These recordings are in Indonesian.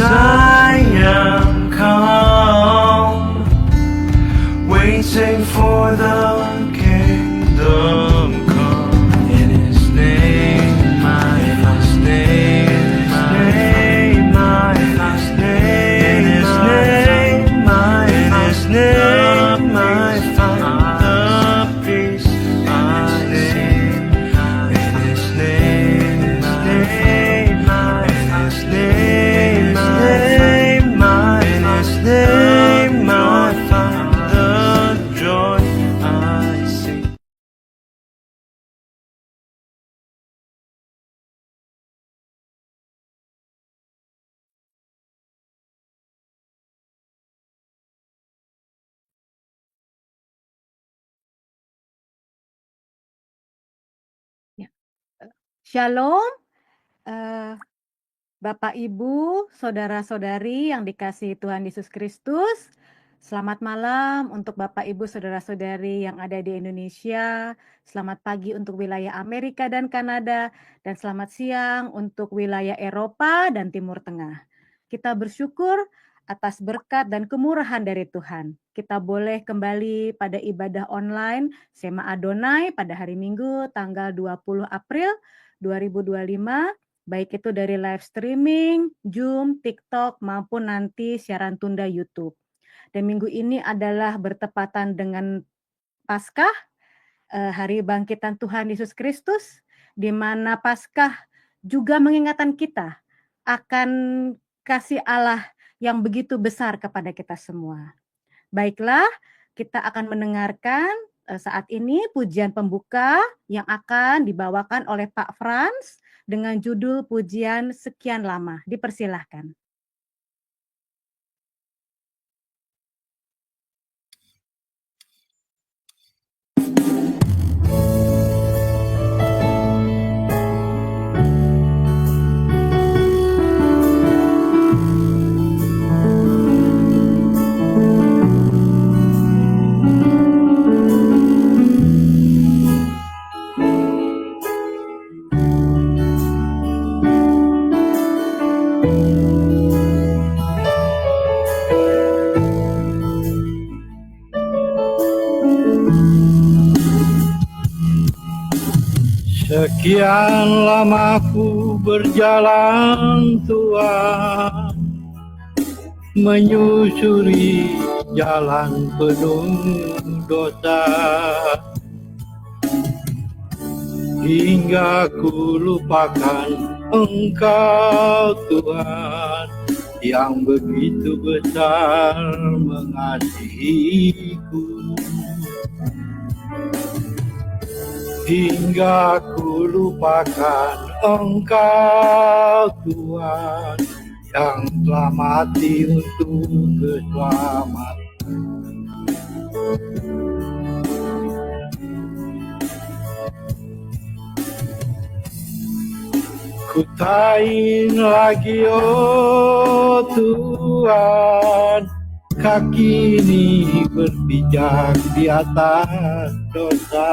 I am calm, waiting for the kingdom come. In His name, my first name, my first name, in His name, my first name, my Father, peace I see. In His name, my first name, my first name, my Father, joy I see. Shalom, Bapak Ibu, saudara-saudari yang dikasihi Tuhan Yesus Kristus. Selamat malam untuk Bapak Ibu saudara-saudari yang ada di Indonesia. Selamat pagi untuk wilayah Amerika dan Kanada, dan selamat siang untuk wilayah Eropa dan Timur Tengah. Kita bersyukur atas berkat dan kemurahan dari Tuhan. Kita boleh kembali pada ibadah online Sema Adonai pada hari Minggu tanggal 20 April 2025, baik itu dari live streaming, Zoom, TikTok, maupun nanti siaran tunda YouTube. Dan minggu ini adalah bertepatan dengan Paskah, hari bangkitan Tuhan Yesus Kristus, di mana Paskah juga mengingatkan kita akan kasih Allah yang begitu besar kepada kita semua. Baiklah, kita akan mendengarkan saat ini pujian pembuka yang akan dibawakan oleh Pak Frans dengan judul pujian Sekian Lama. Dipersilahkan. Sekian lama ku berjalan Tuhan, menyusuri jalan penuh dosa, hingga ku lupakan Engkau Tuhan, yang begitu besar mengasihiku. Hingga ku lupakan Engkau Tuhan, yang telah mati untuk keselamatan. Ku tain lagi oh Tuhan, kaki ini berpijak di atas dosa.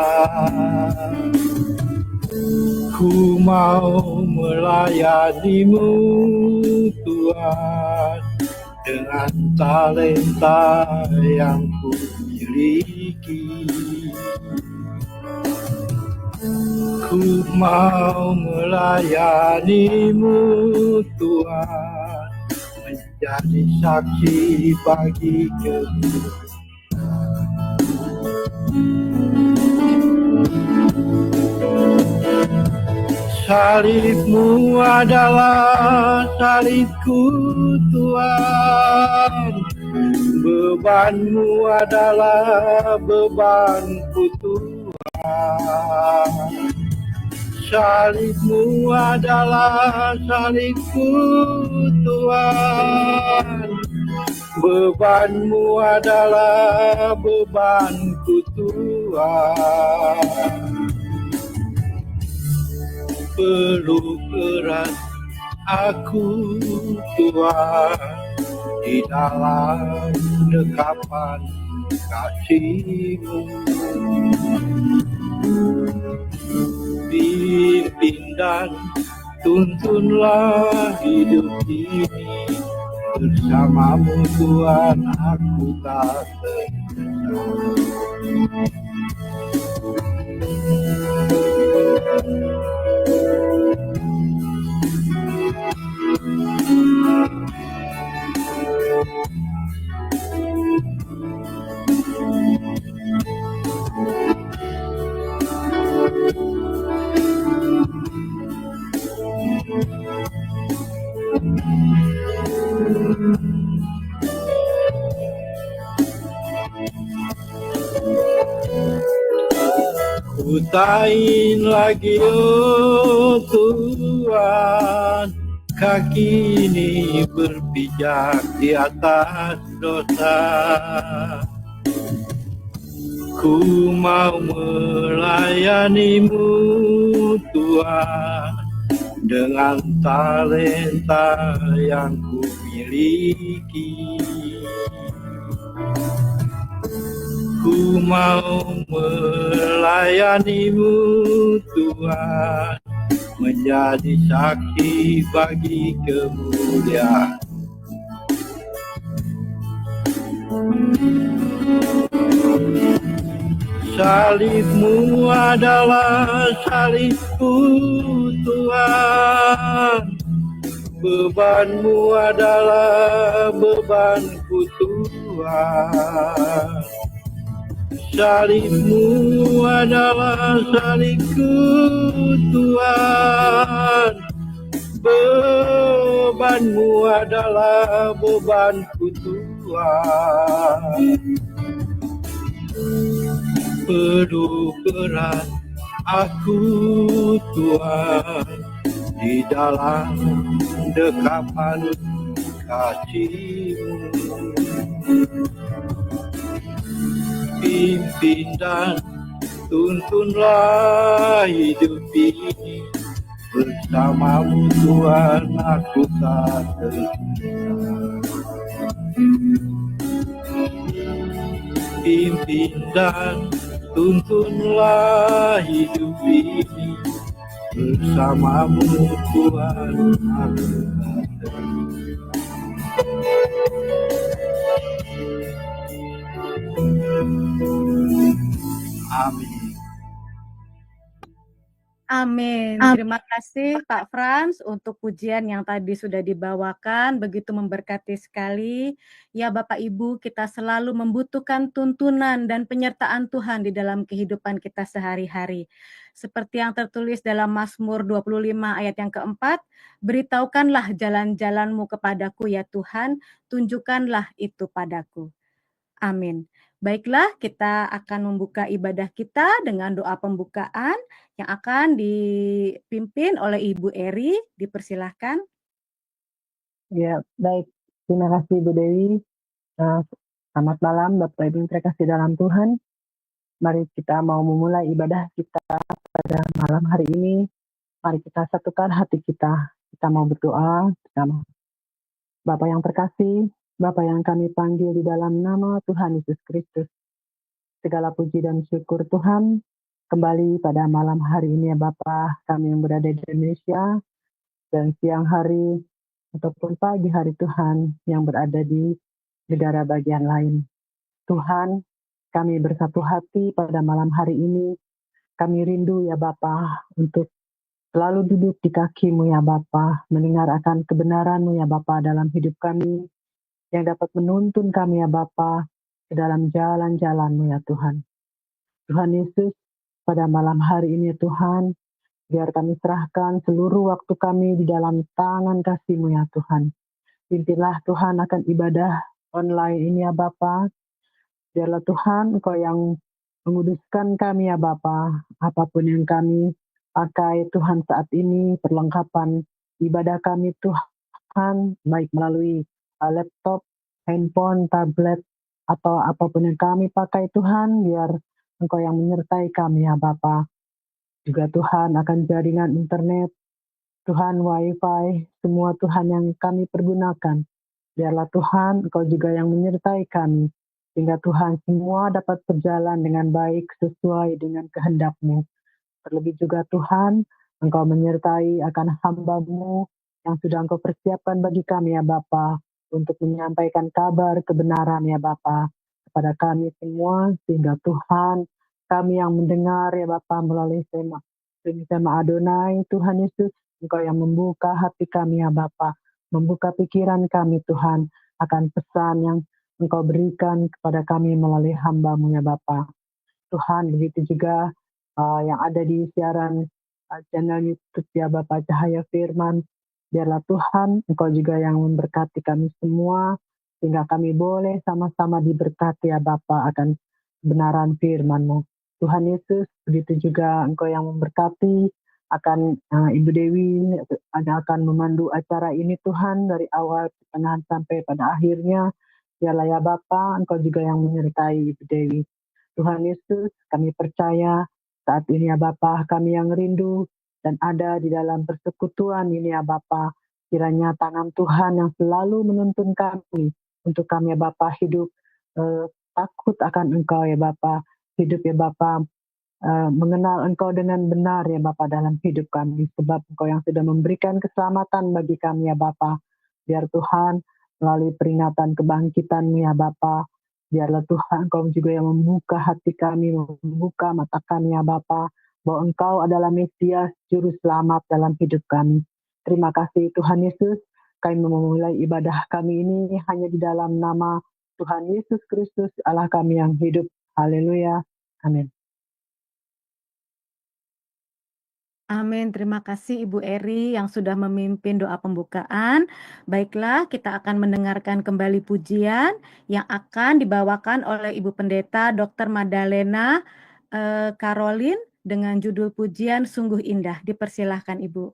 Ku mau melayani-Mu Tuhan, dengan talenta yang ku miliki. Ku mau melayani-Mu Tuhan, menjadi saksi bagi kebenaran. Salib-Mu adalah salibku Tuhan, beban-Mu adalah bebanku Tuhan. Salib-Mu adalah salibku Tuhan, beban-Mu adalah bebanku Tuhan. Peluk erat aku Tuhan, di dalam dekapan kasih-Mu. Pimpin dan tuntunlah hidup ini Bersamamu Tuhan aku tak tersesat. Ku tak ingin lagi oh Tuhan, kaki ini berpijak di atas dosa. Ku mau melayanimu Tuhan, dengan talenta yang ku miliki. Ku mau melayanimu Tuhan, menjadi saksi bagi kemuliaan. Salibmu adalah salibku Tuhan, bebanmu adalah bebanku Tuhan. Salibmu adalah salibku Tuhan, bebanmu adalah bebanku Tuhan. Penuh berat aku Tuhan, di dalam dekapan kasih-Mu. Pimpin dan tuntunlah hidup ini, bersamamu Tuhan aku tak tersesat. Pimpin dan tuntunlah hidup ini, bersamamu Tuhan aku tak tersesat. Amin. Amin. Terima kasih Pak Frans untuk pujian yang tadi sudah dibawakan, begitu memberkati sekali. Ya Bapak Ibu, kita selalu membutuhkan tuntunan dan penyertaan Tuhan di dalam kehidupan kita sehari-hari. Seperti yang tertulis dalam Mazmur 25 ayat yang keempat, beritahukanlah jalan-jalanmu kepadaku ya Tuhan, tunjukkanlah itu padaku. Amin. Baiklah, kita akan membuka ibadah kita dengan doa pembukaan yang akan dipimpin oleh Ibu Eri. Dipersilahkan. Ya, baik. Terima kasih Bu Dewi. Selamat malam Bapak Ibu yang terkasih dalam Tuhan. Mari kita mau memulai ibadah kita pada malam hari ini. Mari kita satukan hati kita. Kita mau berdoa bersama. Bapak yang terkasih, Bapak yang kami panggil di dalam nama Tuhan Yesus Kristus. Segala puji dan syukur Tuhan, kembali pada malam hari ini ya Bapak, kami yang berada di Indonesia, dan siang hari ataupun pagi hari Tuhan yang berada di negara bagian lain. Tuhan, kami bersatu hati pada malam hari ini, kami rindu ya Bapa untuk selalu duduk di kaki-Mu ya Bapa, mendengar akan kebenaran-Mu ya Bapa dalam hidup kami, yang dapat menuntun kami ya Bapa ke dalam jalan-jalan-Mu ya Tuhan. Tuhan Yesus, pada malam hari ini ya Tuhan, biar kami serahkan seluruh waktu kami di dalam tangan kasih-Mu ya Tuhan. Pimpinlah Tuhan akan ibadah online ini ya Bapa. Biarlah Tuhan Engkau yang menguduskan kami ya Bapa. Apapun yang kami pakai Tuhan saat ini, perlengkapan ibadah kami Tuhan, baik melalui laptop, handphone, tablet, atau apapun yang kami pakai Tuhan, biar Engkau yang menyertai kami ya Bapa. Juga Tuhan akan jaringan internet, Tuhan wifi, semua Tuhan yang kami pergunakan. Biarlah Tuhan Engkau juga yang menyertai kami, sehingga Tuhan semua dapat berjalan dengan baik sesuai dengan kehendak-Mu. Terlebih juga Tuhan, Engkau menyertai akan hamba-Mu yang sudah Engkau persiapkan bagi kami ya Bapa, untuk menyampaikan kabar kebenaran ya Bapa kepada kami semua, sehingga Tuhan kami yang mendengar ya Bapa melalui tema Adonai, Tuhan Yesus, Engkau yang membuka hati kami ya Bapa, membuka pikiran kami Tuhan akan pesan yang Engkau berikan kepada kami melalui hamba-Mu ya Bapa. Tuhan, begitu juga yang ada di siaran channel YouTube ya Bapa Cahaya Firman. Biarlah Tuhan, Engkau juga yang memberkati kami semua, sehingga kami boleh sama-sama diberkati ya Bapa akan kebenaran firman-Mu. Tuhan Yesus, begitu juga Engkau yang memberkati akan Ibu Dewi yang akan memandu acara ini Tuhan dari awal, pertengahan sampai pada akhirnya. Biarlah ya Bapa, Engkau juga yang menyertai Ibu Dewi. Tuhan Yesus, kami percaya saat ini ya Bapa, kami yang rindu dan ada di dalam persekutuan ini ya Bapa, kiranya tangan Tuhan yang selalu menuntun kami untuk kami ya Bapa hidup takut akan Engkau ya Bapa, hidup ya Bapa mengenal Engkau dengan benar ya Bapa dalam hidup kami, sebab Engkau yang sudah memberikan keselamatan bagi kami ya Bapa. Biar Tuhan melalui peringatan kebangkitan ya Bapa, biarlah Tuhan Engkau juga yang membuka hati kami, membuka mata kami ya Bapa, bahwa Engkau adalah Mesias, Juru Selamat dalam hidup kami. Terima kasih Tuhan Yesus, kami memulai ibadah kami ini hanya di dalam nama Tuhan Yesus Kristus, Allah kami yang hidup. Haleluya. Amin. Amin. Terima kasih Ibu Eri yang sudah memimpin doa pembukaan. Baiklah, kita akan mendengarkan kembali pujian yang akan dibawakan oleh Ibu Pendeta Dr. Madalena Caroline dengan judul pujian Sungguh Indah. Dipersilahkan Ibu.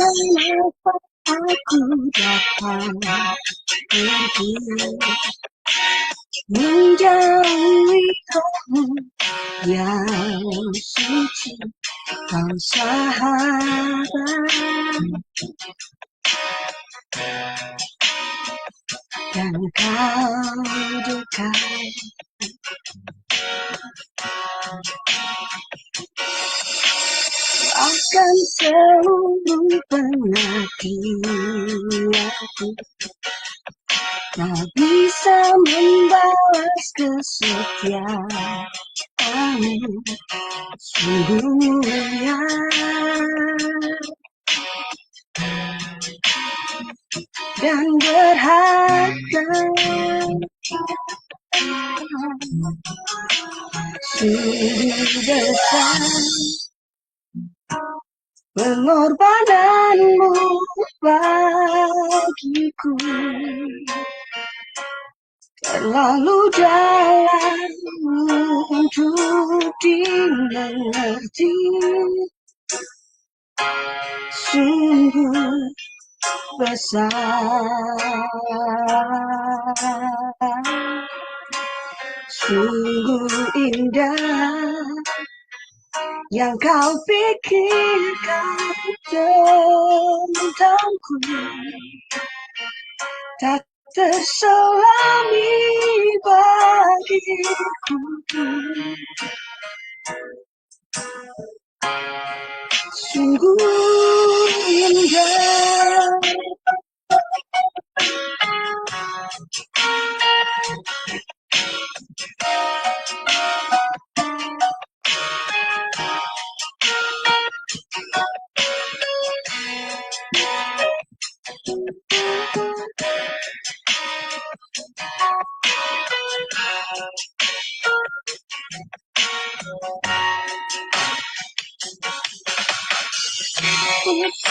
Mengapa aku dapat pergi menjauhi rohmu yang suci, kau sahabat dan kau dekat. Akan seluruh pengertianku tak bisa membalas kesetiaanmu, sungguh mulia dan berharga, sungguh besar pengorbananmu bagiku, terlalu dalam untuk dimengerti, sungguh besar, sungguh indah yang kau pikirkan tentangku, tak terselami bagiku, sungguh indah.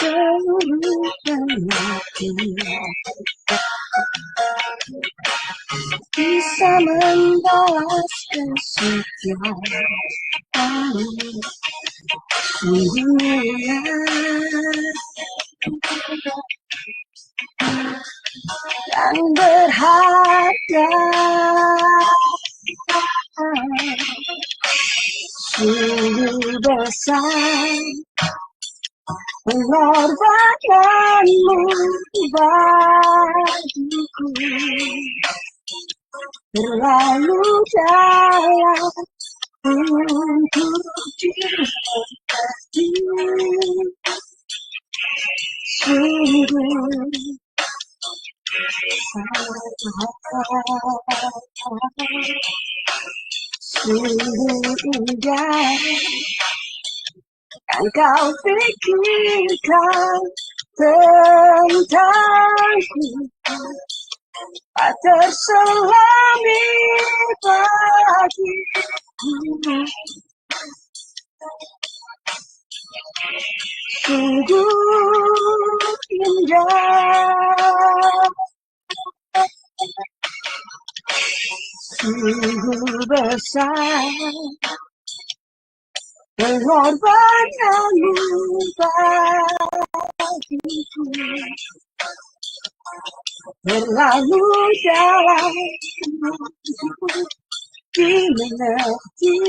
Seluruh hati bisa membalas kesetiaanmu. Sungguhnya dan berharga, sungguh besar pengorbananmu bagiku, terlalu dalam untuk dimengerti. Sungguh sungguh indah yang kau pikirkan tentangku, tak terselami bagiku. Sungguh indah, sungguh besar pengorbananmu bagiku, terlalu dalam untuk dimengerti.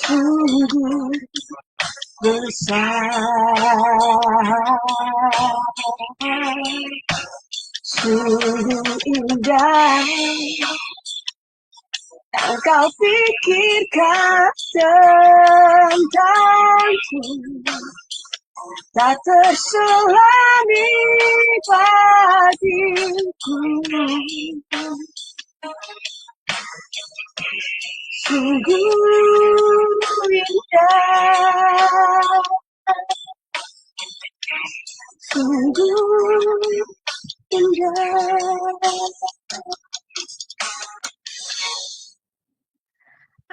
Sungguh besar, sungguh indah yang kau pikirkan tentangku, tak terselami bagiku. Sungguh indah, sungguh indah.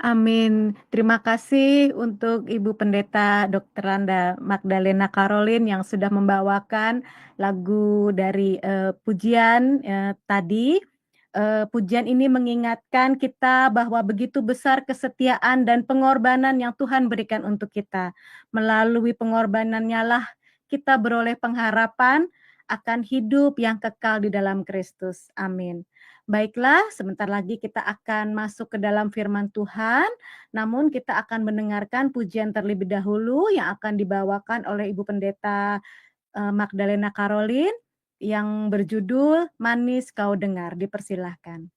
Amin. Terima kasih untuk Ibu Pendeta Dr. Randa Magdalena Caroline yang sudah membawakan lagu dari pujian tadi. Pujian ini mengingatkan kita bahwa begitu besar kesetiaan dan pengorbanan yang Tuhan berikan untuk kita. Melalui pengorbanannya lah kita beroleh pengharapan akan hidup yang kekal di dalam Kristus. Amin. Baiklah, sebentar lagi kita akan masuk ke dalam firman Tuhan, namun kita akan mendengarkan pujian terlebih dahulu yang akan dibawakan oleh Ibu Pendeta Magdalena Caroline yang berjudul Manis Kau Dengar. Dipersilahkan.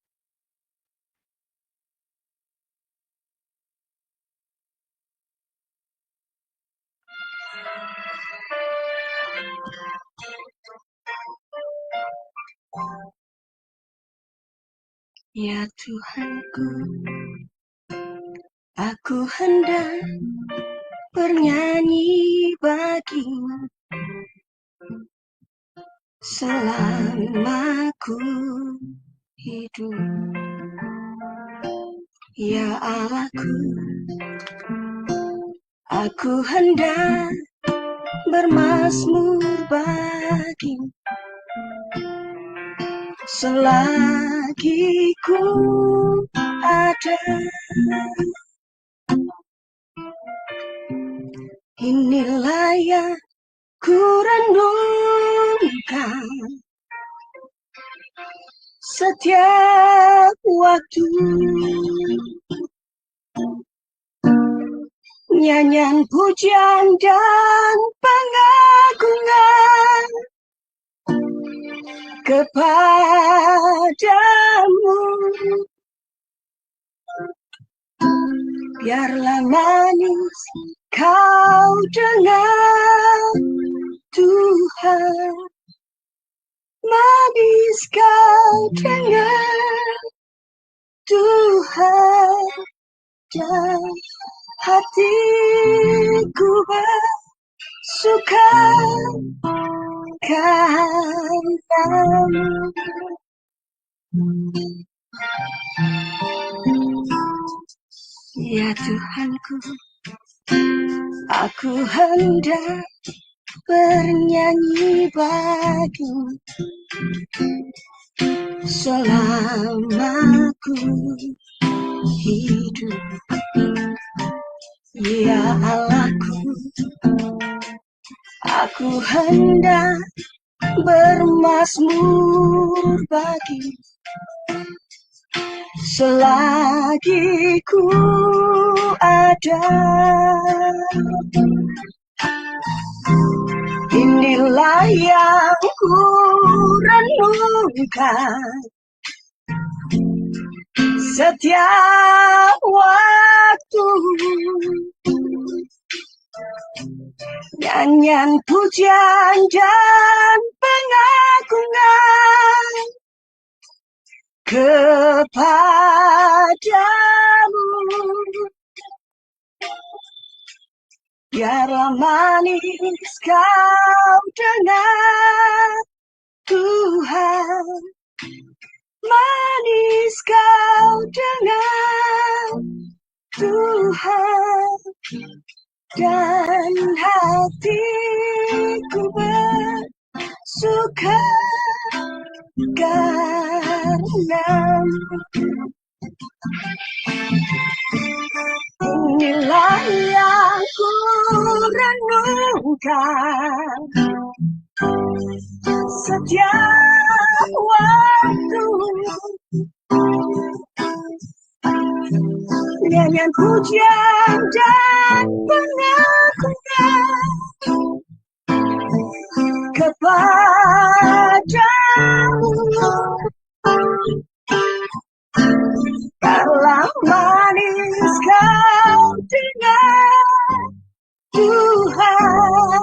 Ya Tuhanku, aku hendak bernyanyi bagimu selama ku hidup. Ya Allahku, aku hendak bermazmur bagimu selagi ku ada. Inilah yang ku renungkan setiap waktu, nyanyian pujian dan pengagungan kepadamu. Biarlah manis kau dengar Tuhan, manis kau dengar Tuhan, dan hatiku bersuka karenamu. Ya Tuhanku, aku hendak bernyanyi bagimu selama ku hidup. Ya Allahku, aku hendak bermazmur bagi selagi ku ada. Inilah yang ku renungkan setiap waktu, nyanyian pujian dan pengagungan kepadamu. Biarlah manis kau dengar Tuhan, manis kau dengar Tuhan, dan hatiku bersuka karenamu. Inilah yang ku renungkan setiap waktu, nyanyian pujian dan pengagungan kepadamu. Kalau manis kau dengar Tuhan,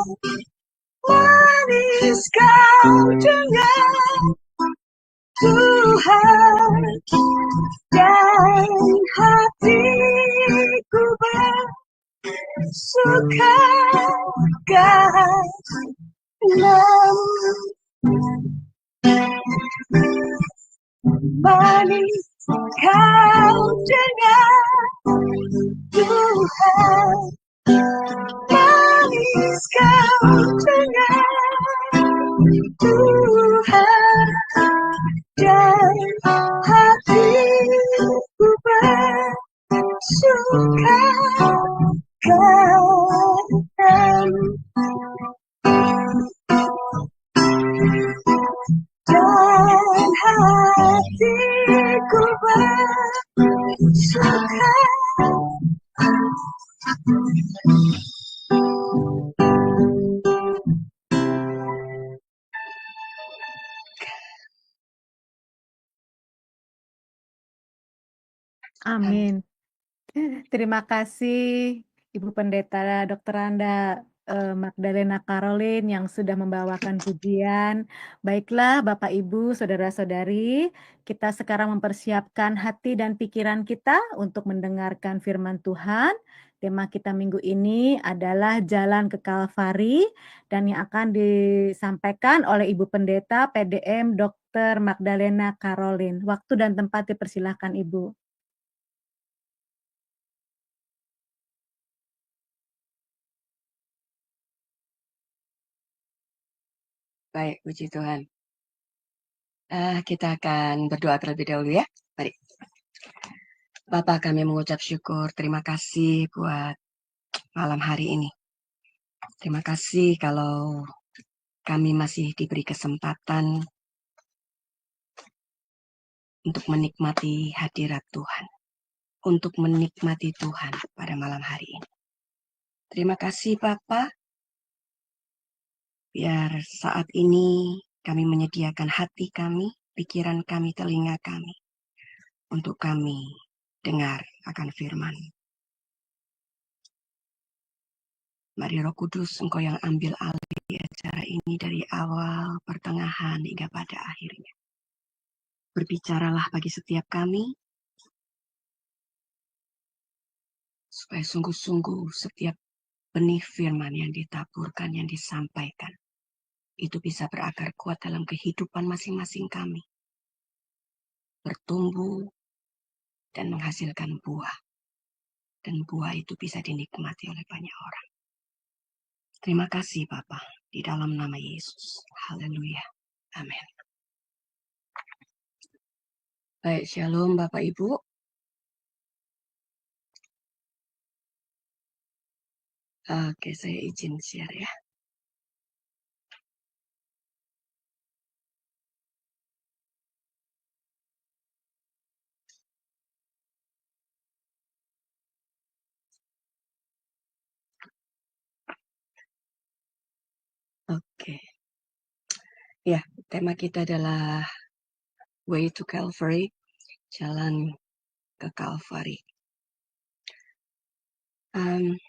manis kau dengar Tuhan, dan hatiku bersuka karenamu. Manis kau dengar Tuhan, manis kau dengar Tuhan, dan hatiku bersuka karenamu. Dan hatiku bersuka. Amin. Terima kasih Ibu Pendeta Dr. Anda Magdalena Caroline yang sudah membawakan pujian. Baiklah Bapak Ibu, Saudara-saudari, kita sekarang mempersiapkan hati dan pikiran kita untuk mendengarkan firman Tuhan. Tema kita minggu ini adalah Jalan ke Kalvari dan yang akan disampaikan oleh Ibu Pendeta PDM Dr. Magdalena Caroline. Waktu dan tempat dipersilahkan Ibu. Baik, puji Tuhan. Kita akan berdoa terlebih dahulu ya. Mari. Bapa, kami mengucap syukur, terima kasih buat malam hari ini. Terima kasih kalau kami masih diberi kesempatan untuk menikmati hadirat Tuhan, untuk menikmati Tuhan pada malam hari ini. Terima kasih Bapa, biar saat ini kami menyediakan hati kami, pikiran kami, telinga kami, untuk kami dengar akan firman. Mari Roh Kudus, Engkau yang ambil alih acara ini dari awal, pertengahan, hingga pada akhirnya. Berbicaralah bagi setiap kami, supaya sungguh-sungguh setiap benih firman yang ditaburkan, yang disampaikan, itu bisa berakar kuat dalam kehidupan masing-masing kami. Bertumbuh dan menghasilkan buah. Dan buah itu bisa dinikmati oleh banyak orang. Terima kasih Bapa, di dalam nama Yesus. Haleluya. Amin. Baik, shalom Bapak Ibu. Oke, saya izin share ya. Oke. Ya, tema kita adalah Way to Calvary, jalan ke Calvary. Em,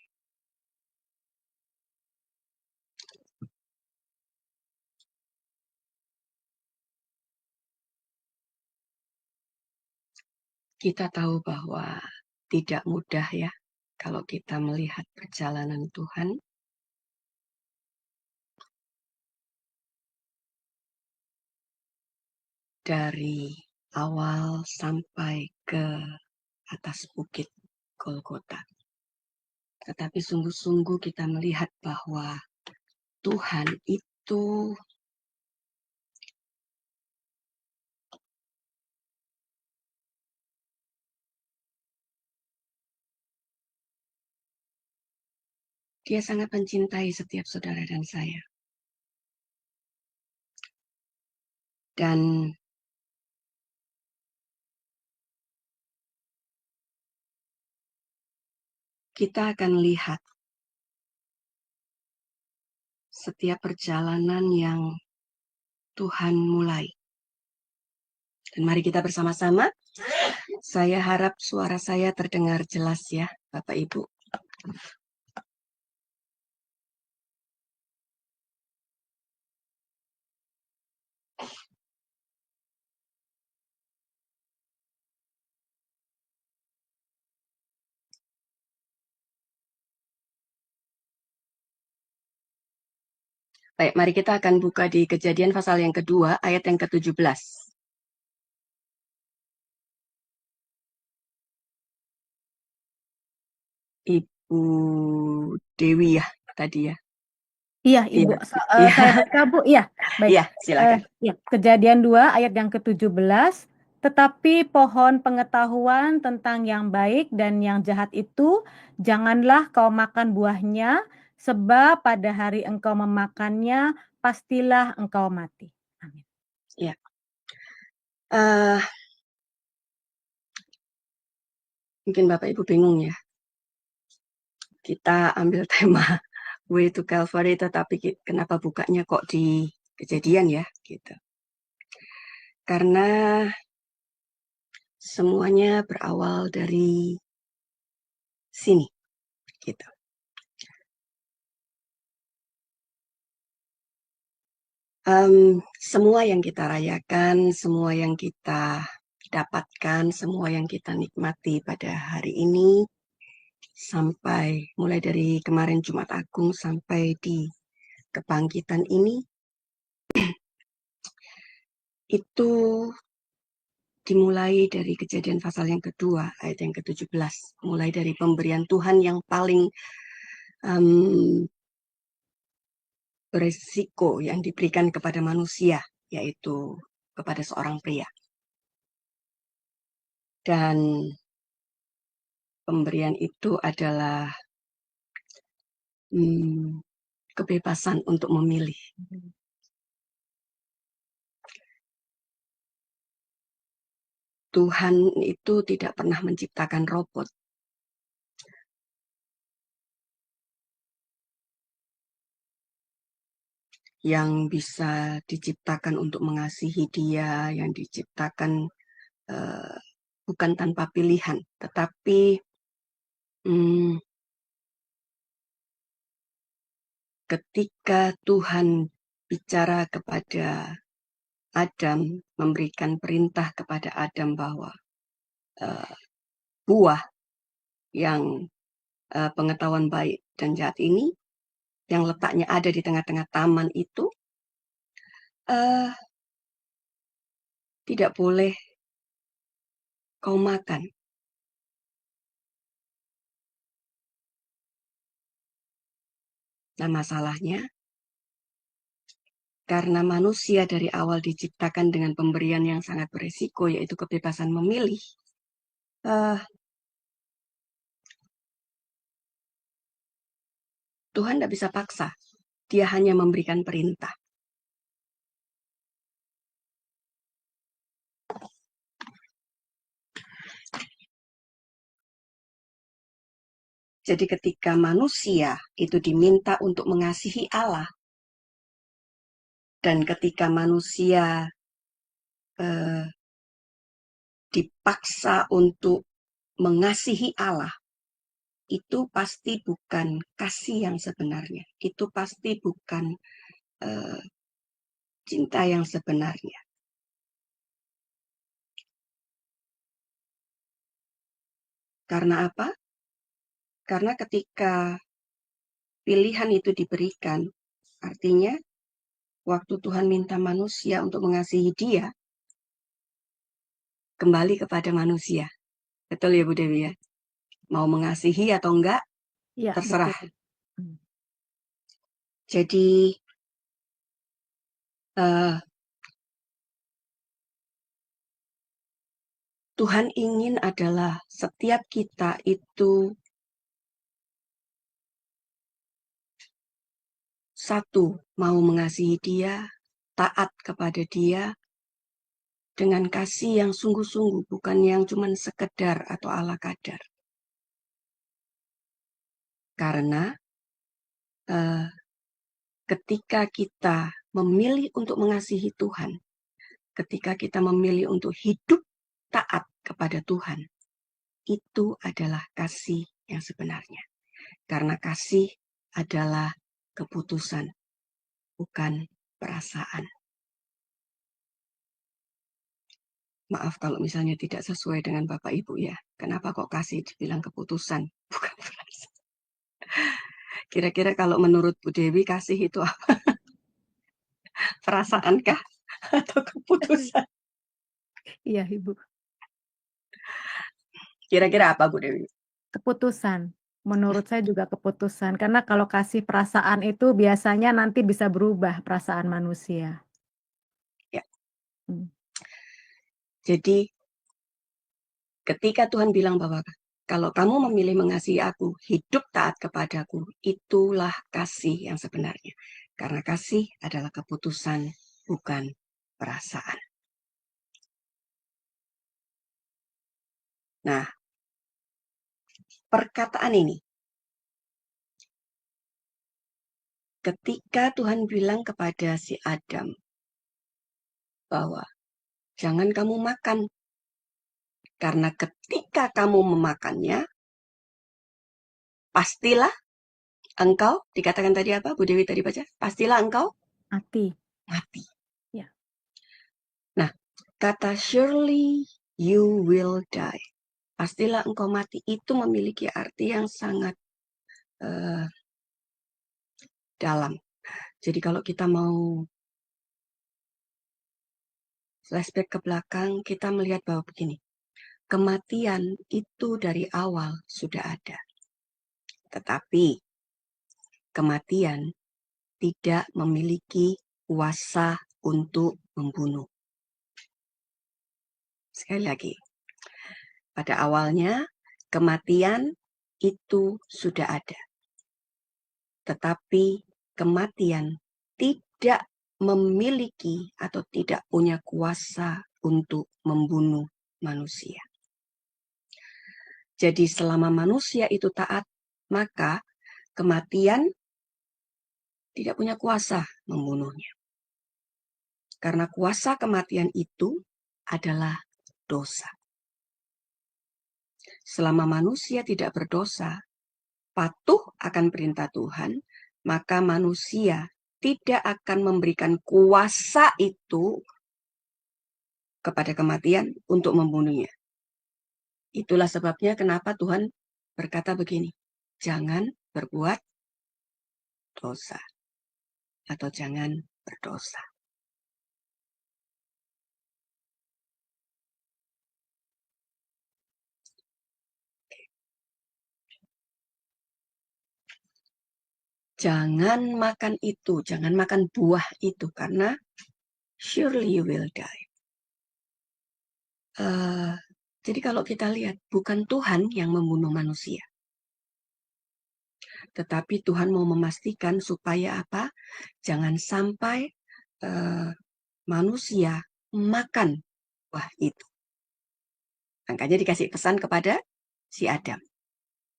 kita tahu bahwa tidak mudah ya kalau kita melihat perjalanan Tuhan dari awal sampai ke atas bukit Golgota. Tetapi sungguh-sungguh kita melihat bahwa Tuhan itu Dia sangat mencintai setiap saudara dan saya. Dan kita akan lihat setiap perjalanan yang Tuhan mulai. Dan mari kita bersama-sama. Saya harap suara saya terdengar jelas ya, Bapak Ibu. Baik, mari kita akan buka di Kejadian pasal yang kedua, ayat yang ke-17. Ibu Dewi ya, tadi ya. Iya, Ibu. Iya. Saya baca, Bu. Iya, baik. Iya, silakan. Ya, Kejadian 2 ayat yang ke-17. Tetapi pohon pengetahuan tentang yang baik dan yang jahat itu, janganlah kau makan buahnya, sebab pada hari engkau memakannya, pastilah engkau mati. Amin. Ya. Mungkin Bapak Ibu bingung ya. Kita ambil tema Way to Calvary, tetapi kenapa bukanya kok di Kejadian ya, gitu. Karena semuanya berawal dari sini, gitu. Semua yang kita rayakan, semua yang kita dapatkan, semua yang kita nikmati pada hari ini, sampai mulai dari kemarin Jumat Agung sampai di kebangkitan ini, itu dimulai dari Kejadian pasal yang kedua, ayat yang ke-17. Mulai dari pemberian Tuhan yang paling beresiko yang diberikan kepada manusia, yaitu kepada seorang pria. Dan pemberian itu adalah kebebasan untuk memilih. Tuhan itu tidak pernah menciptakan robot. Yang bisa diciptakan untuk mengasihi dia, yang diciptakan bukan tanpa pilihan, tetapi ketika Tuhan bicara kepada Adam, memberikan perintah kepada Adam bahwa buah yang pengetahuan baik dan jahat ini, yang letaknya ada di tengah-tengah taman itu, tidak boleh kau makan. Nah, masalahnya karena manusia dari awal diciptakan dengan pemberian yang sangat berisiko, yaitu kebebasan memilih, Tuhan tidak bisa paksa. Dia hanya memberikan perintah. Jadi ketika manusia itu diminta untuk mengasihi Allah, dan ketika manusia dipaksa untuk mengasihi Allah, itu pasti bukan kasih yang sebenarnya. Itu pasti bukan cinta yang sebenarnya. Karena apa? Karena ketika pilihan itu diberikan, artinya waktu Tuhan minta manusia untuk mengasihi Dia, kembali kepada manusia. Betul ya Bu Dewi ya? Mau mengasihi atau enggak, Ya, terserah. betul. Jadi Tuhan ingin adalah setiap kita itu satu, mau mengasihi Dia, taat kepada Dia, dengan kasih yang sungguh-sungguh, bukan yang cuma sekedar atau ala kadar. Karena ketika kita memilih untuk mengasihi Tuhan, ketika kita memilih untuk hidup taat kepada Tuhan, itu adalah kasih yang sebenarnya. Karena kasih adalah keputusan, bukan perasaan. Maaf kalau misalnya tidak sesuai dengan Bapak Ibu ya. Kenapa kok kasih dibilang keputusan, bukan perasaan? Kira-kira kalau menurut Bu Dewi kasih itu apa? Perasaankah atau keputusan? Iya, Ibu. Kira-kira apa Bu Dewi? Keputusan. Menurut saya juga keputusan. Karena kalau kasih perasaan itu biasanya nanti bisa berubah perasaan manusia. Ya. Hmm. Jadi ketika Tuhan bilang bahwa kalau kamu memilih mengasihi aku, hidup taat kepadaku, itulah kasih yang sebenarnya. Karena kasih adalah keputusan, bukan perasaan. Nah, perkataan ini, ketika Tuhan bilang kepada si Adam bahwa jangan kamu makan, karena ketika kamu memakannya, pastilah engkau, dikatakan tadi apa? Bu Dewi tadi baca, pastilah engkau Mati. mati. Ya. Nah, kata surely you will die, pastilah engkau mati, itu memiliki arti yang sangat dalam. Jadi kalau kita mau flashback ke belakang, kita melihat bahwa begini, kematian itu dari awal sudah ada. Tetapi kematian tidak memiliki kuasa untuk membunuh. Sekali lagi, pada awalnya kematian itu sudah ada. Tetapi kematian tidak memiliki atau tidak punya kuasa untuk membunuh manusia. Jadi selama manusia itu taat, maka kematian tidak punya kuasa membunuhnya. Karena kuasa kematian itu adalah dosa. Selama manusia tidak berdosa, patuh akan perintah Tuhan, maka manusia tidak akan memberikan kuasa itu kepada kematian untuk membunuhnya. Itulah sebabnya kenapa Tuhan berkata begini, jangan berbuat dosa atau jangan berdosa. jangan makan itu, jangan makan buah itu, karena surely you will die. Jadi kalau kita lihat, bukan Tuhan yang membunuh manusia, tetapi Tuhan mau memastikan supaya apa? Jangan sampai manusia makan buah itu. Makanya dikasih pesan kepada si Adam.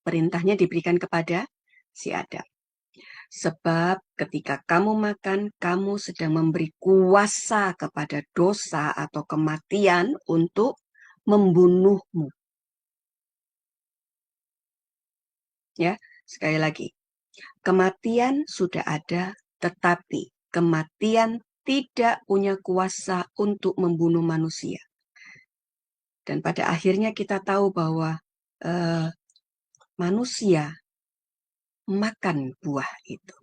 Perintahnya diberikan kepada si Adam. Sebab ketika kamu makan, kamu sedang memberi kuasa kepada dosa atau kematian untuk membunuhmu. Ya, sekali lagi. Kematian sudah ada, tetapi kematian tidak punya kuasa untuk membunuh manusia. Dan pada akhirnya kita tahu bahwa manusia makan buah itu.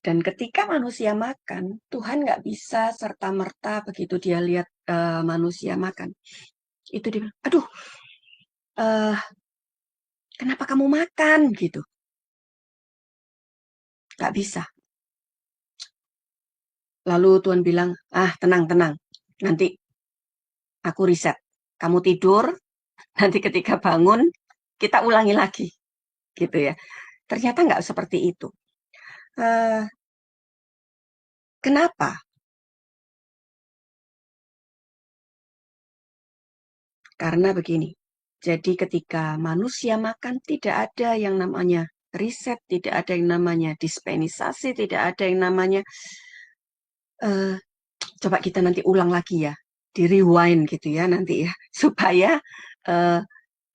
Dan ketika manusia makan, Tuhan nggak bisa serta-merta begitu dia lihat manusia makan. Itu dia bilang, aduh, kenapa kamu makan? Gitu. Nggak bisa. Lalu Tuhan bilang, tenang. Nanti aku riset. Kamu tidur, nanti ketika bangun, kita ulangi lagi. Gitu ya. Ternyata nggak seperti itu. Kenapa? Karena begini, jadi ketika manusia makan tidak ada yang namanya riset, tidak ada yang namanya dispensasi, tidak ada yang namanya coba kita nanti ulang lagi ya, di rewind gitu ya nanti ya, supaya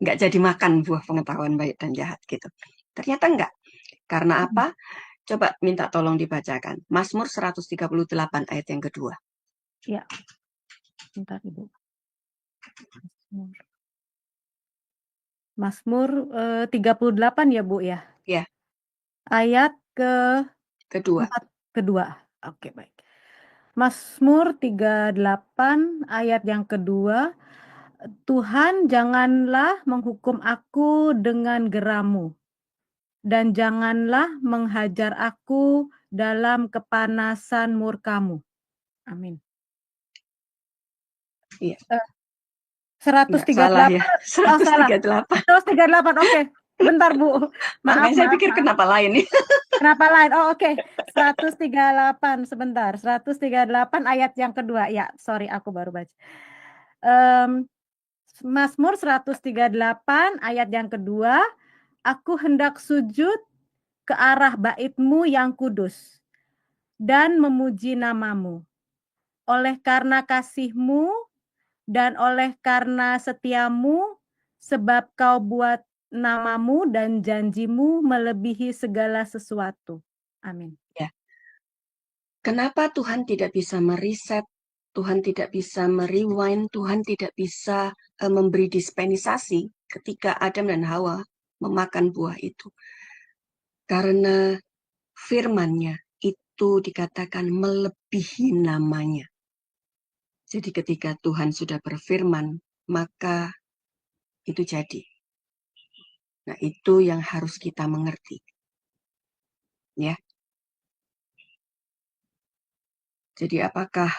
nggak jadi makan buah pengetahuan baik dan jahat gitu. Ternyata enggak. Karena apa? Coba minta tolong dibacakan. Mazmur 138 ayat yang kedua. Ya, bentar Ibu. Mazmur 38 ya Bu ya? Ya. Ayat kedua. Oke, baik. Mazmur 38 ayat yang kedua. Tuhan, janganlah menghukum aku dengan geram-Mu, dan janganlah menghajar aku dalam kepanasan murka-Mu. Amin. Iya. 138. Salah ya. 138. 138. Oke. Bentar, Bu. Maaf. Saya pikir kenapa lain nih? Kenapa lain? Oh, oke. 138 sebentar. 138 ayat yang kedua. Ya, sorry aku baru baca. Mazmur 138 ayat yang kedua. Aku hendak sujud ke arah bait-Mu yang kudus dan memuji nama-Mu. Oleh karena kasih-Mu dan oleh karena setia-Mu, sebab Kau buat nama-Mu dan janji-Mu melebihi segala sesuatu. Amin. Ya. Kenapa Tuhan tidak bisa meriset, Tuhan tidak bisa merewind, Tuhan tidak bisa memberi dispensasi ketika Adam dan Hawa memakan buah itu? Karena firman-Nya itu dikatakan melebihi namanya. Jadi ketika Tuhan sudah berfirman, maka itu jadi. Nah, itu yang harus kita mengerti. Ya. Jadi apakah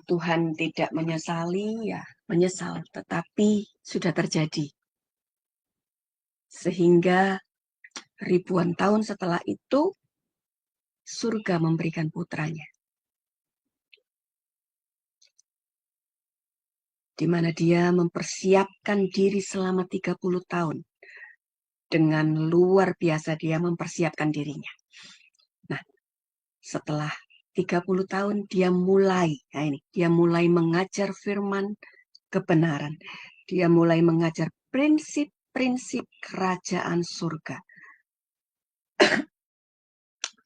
Tuhan tidak menyesali? Ya, menyesal, tetapi sudah terjadi. Sehingga ribuan tahun setelah itu, surga memberikan putranya. Di mana dia mempersiapkan diri selama 30 tahun. Dengan luar biasa dia mempersiapkan dirinya. Nah, setelah 30 tahun dia mulai mengajar firman kebenaran. Dia mulai mengajar prinsip-prinsip kerajaan surga.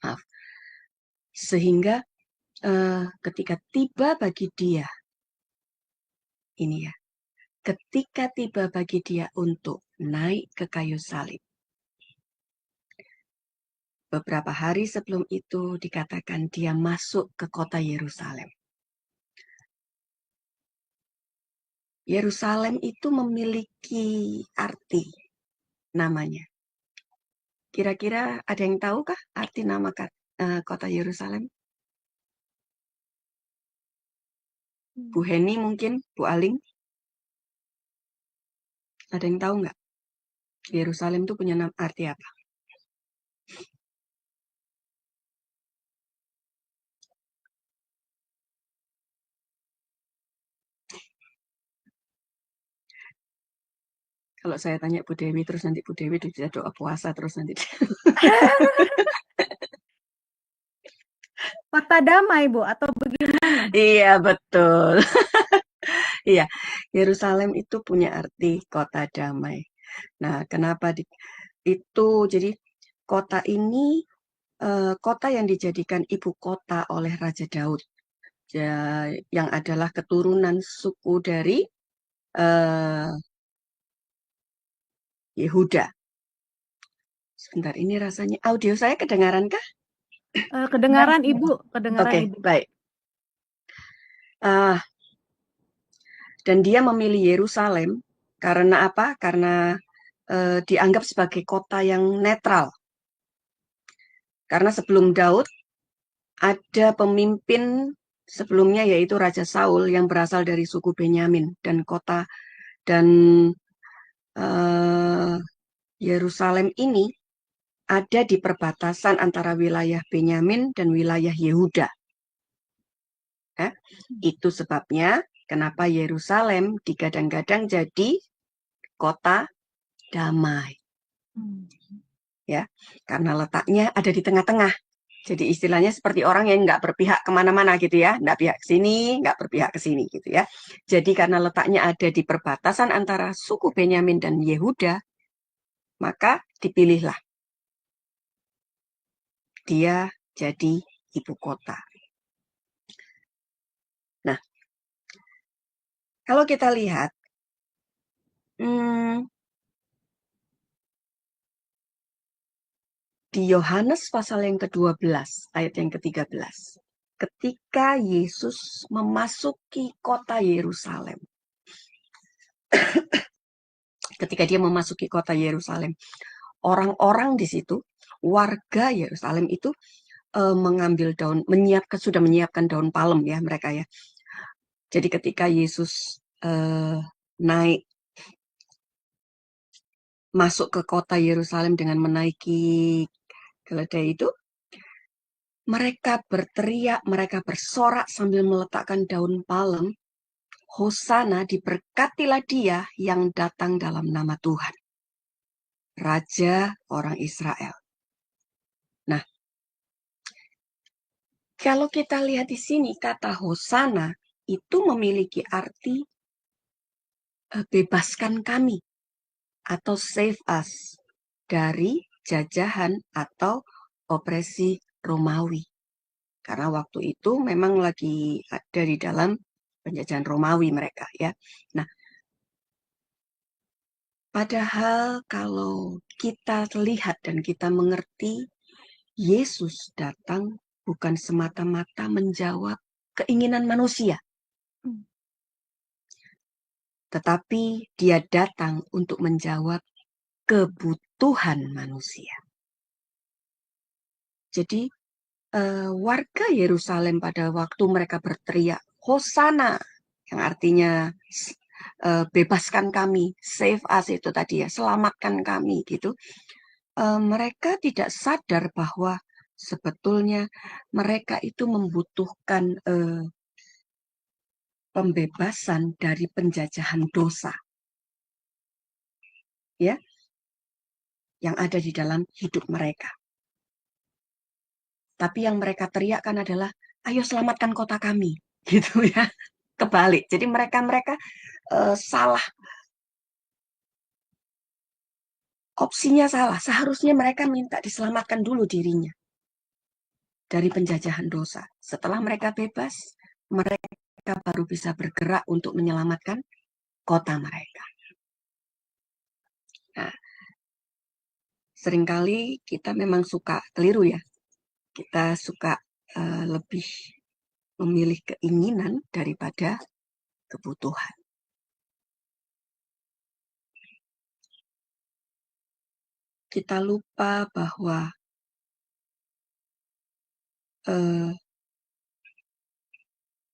Maaf. Sehingga ketika tiba bagi dia, ketika tiba bagi dia untuk naik ke kayu salib, beberapa hari sebelum itu dikatakan dia masuk ke kota Yerusalem. Yerusalem itu memiliki arti namanya. Kira-kira ada yang tahukah arti nama kota Yerusalem? Bu Heni mungkin, Bu Aling, ada yang tahu nggak? Yerusalem itu punya arti apa? Kalau saya tanya Bu Dewi, terus nanti Bu Dewi bisa doa puasa, terus nanti Kota damai, Bu, atau bagaimana? Iya, betul. Iya, Yerusalem itu punya arti kota damai. Nah, kenapa itu? Jadi kota ini kota yang dijadikan ibu kota oleh Raja Daud, yang adalah keturunan suku dari Yehuda. Sebentar, ini rasanya audio saya kedengaran kah? Kedengaran Ibu, kedengaran Oke, Ibu. baik. Dan dia memilih Yerusalem karena apa? Karena dianggap sebagai kota yang netral. Karena sebelum Daud ada pemimpin sebelumnya, yaitu Raja Saul yang berasal dari suku Benyamin, dan kota dan Yerusalem ini ada di perbatasan antara wilayah Benyamin dan wilayah Yehuda. Itu sebabnya kenapa Yerusalem digadang-gadang jadi kota damai. Ya, karena letaknya ada di tengah-tengah. Jadi istilahnya seperti orang yang nggak berpihak kemana-mana gitu ya, nggak pihak ke sini, nggak berpihak ke sini gitu ya. Jadi karena letaknya ada di perbatasan antara suku Benyamin dan Yehuda, maka dipilihlah dia jadi ibu kota. Nah, kalau kita lihat, di Yohanes pasal yang ke-12, ayat yang ke-13, ketika Yesus memasuki kota Yerusalem, ketika dia memasuki kota Yerusalem, orang-orang di situ, warga Yerusalem itu mengambil sudah menyiapkan daun palem ya mereka ya. Jadi ketika Yesus naik masuk ke kota Yerusalem dengan menaiki keledai itu, mereka berteriak, mereka bersorak sambil meletakkan daun palem, Hosana, diberkatilah dia yang datang dalam nama Tuhan, Raja orang Israel. Nah, kalau kita lihat di sini, kata Hosana itu memiliki arti bebaskan kami atau save us dari jajahan atau opresi Romawi. Karena waktu itu memang lagi ada di dalam penjajahan Romawi mereka ya. Nah, padahal kalau kita lihat dan kita mengerti, Yesus datang bukan semata-mata menjawab keinginan manusia, tetapi dia datang untuk menjawab kebutuhan manusia. Jadi warga Yerusalem pada waktu mereka berteriak Hosana, yang artinya bebaskan kami, save us itu tadi ya, selamatkan kami gitu. Mereka tidak sadar bahwa sebetulnya mereka itu membutuhkan pembebasan dari penjajahan dosa, ya, yang ada di dalam hidup mereka. Tapi yang mereka teriakkan adalah, ayo selamatkan kota kami, gitu ya. Kebalik. Jadi mereka salah. Opsinya salah. Seharusnya mereka minta diselamatkan dulu dirinya dari penjajahan dosa. Setelah mereka bebas, mereka baru bisa bergerak untuk menyelamatkan kota mereka. Nah, seringkali kita memang suka keliru ya. Kita suka lebih memilih keinginan daripada kebutuhan. kita lupa bahwa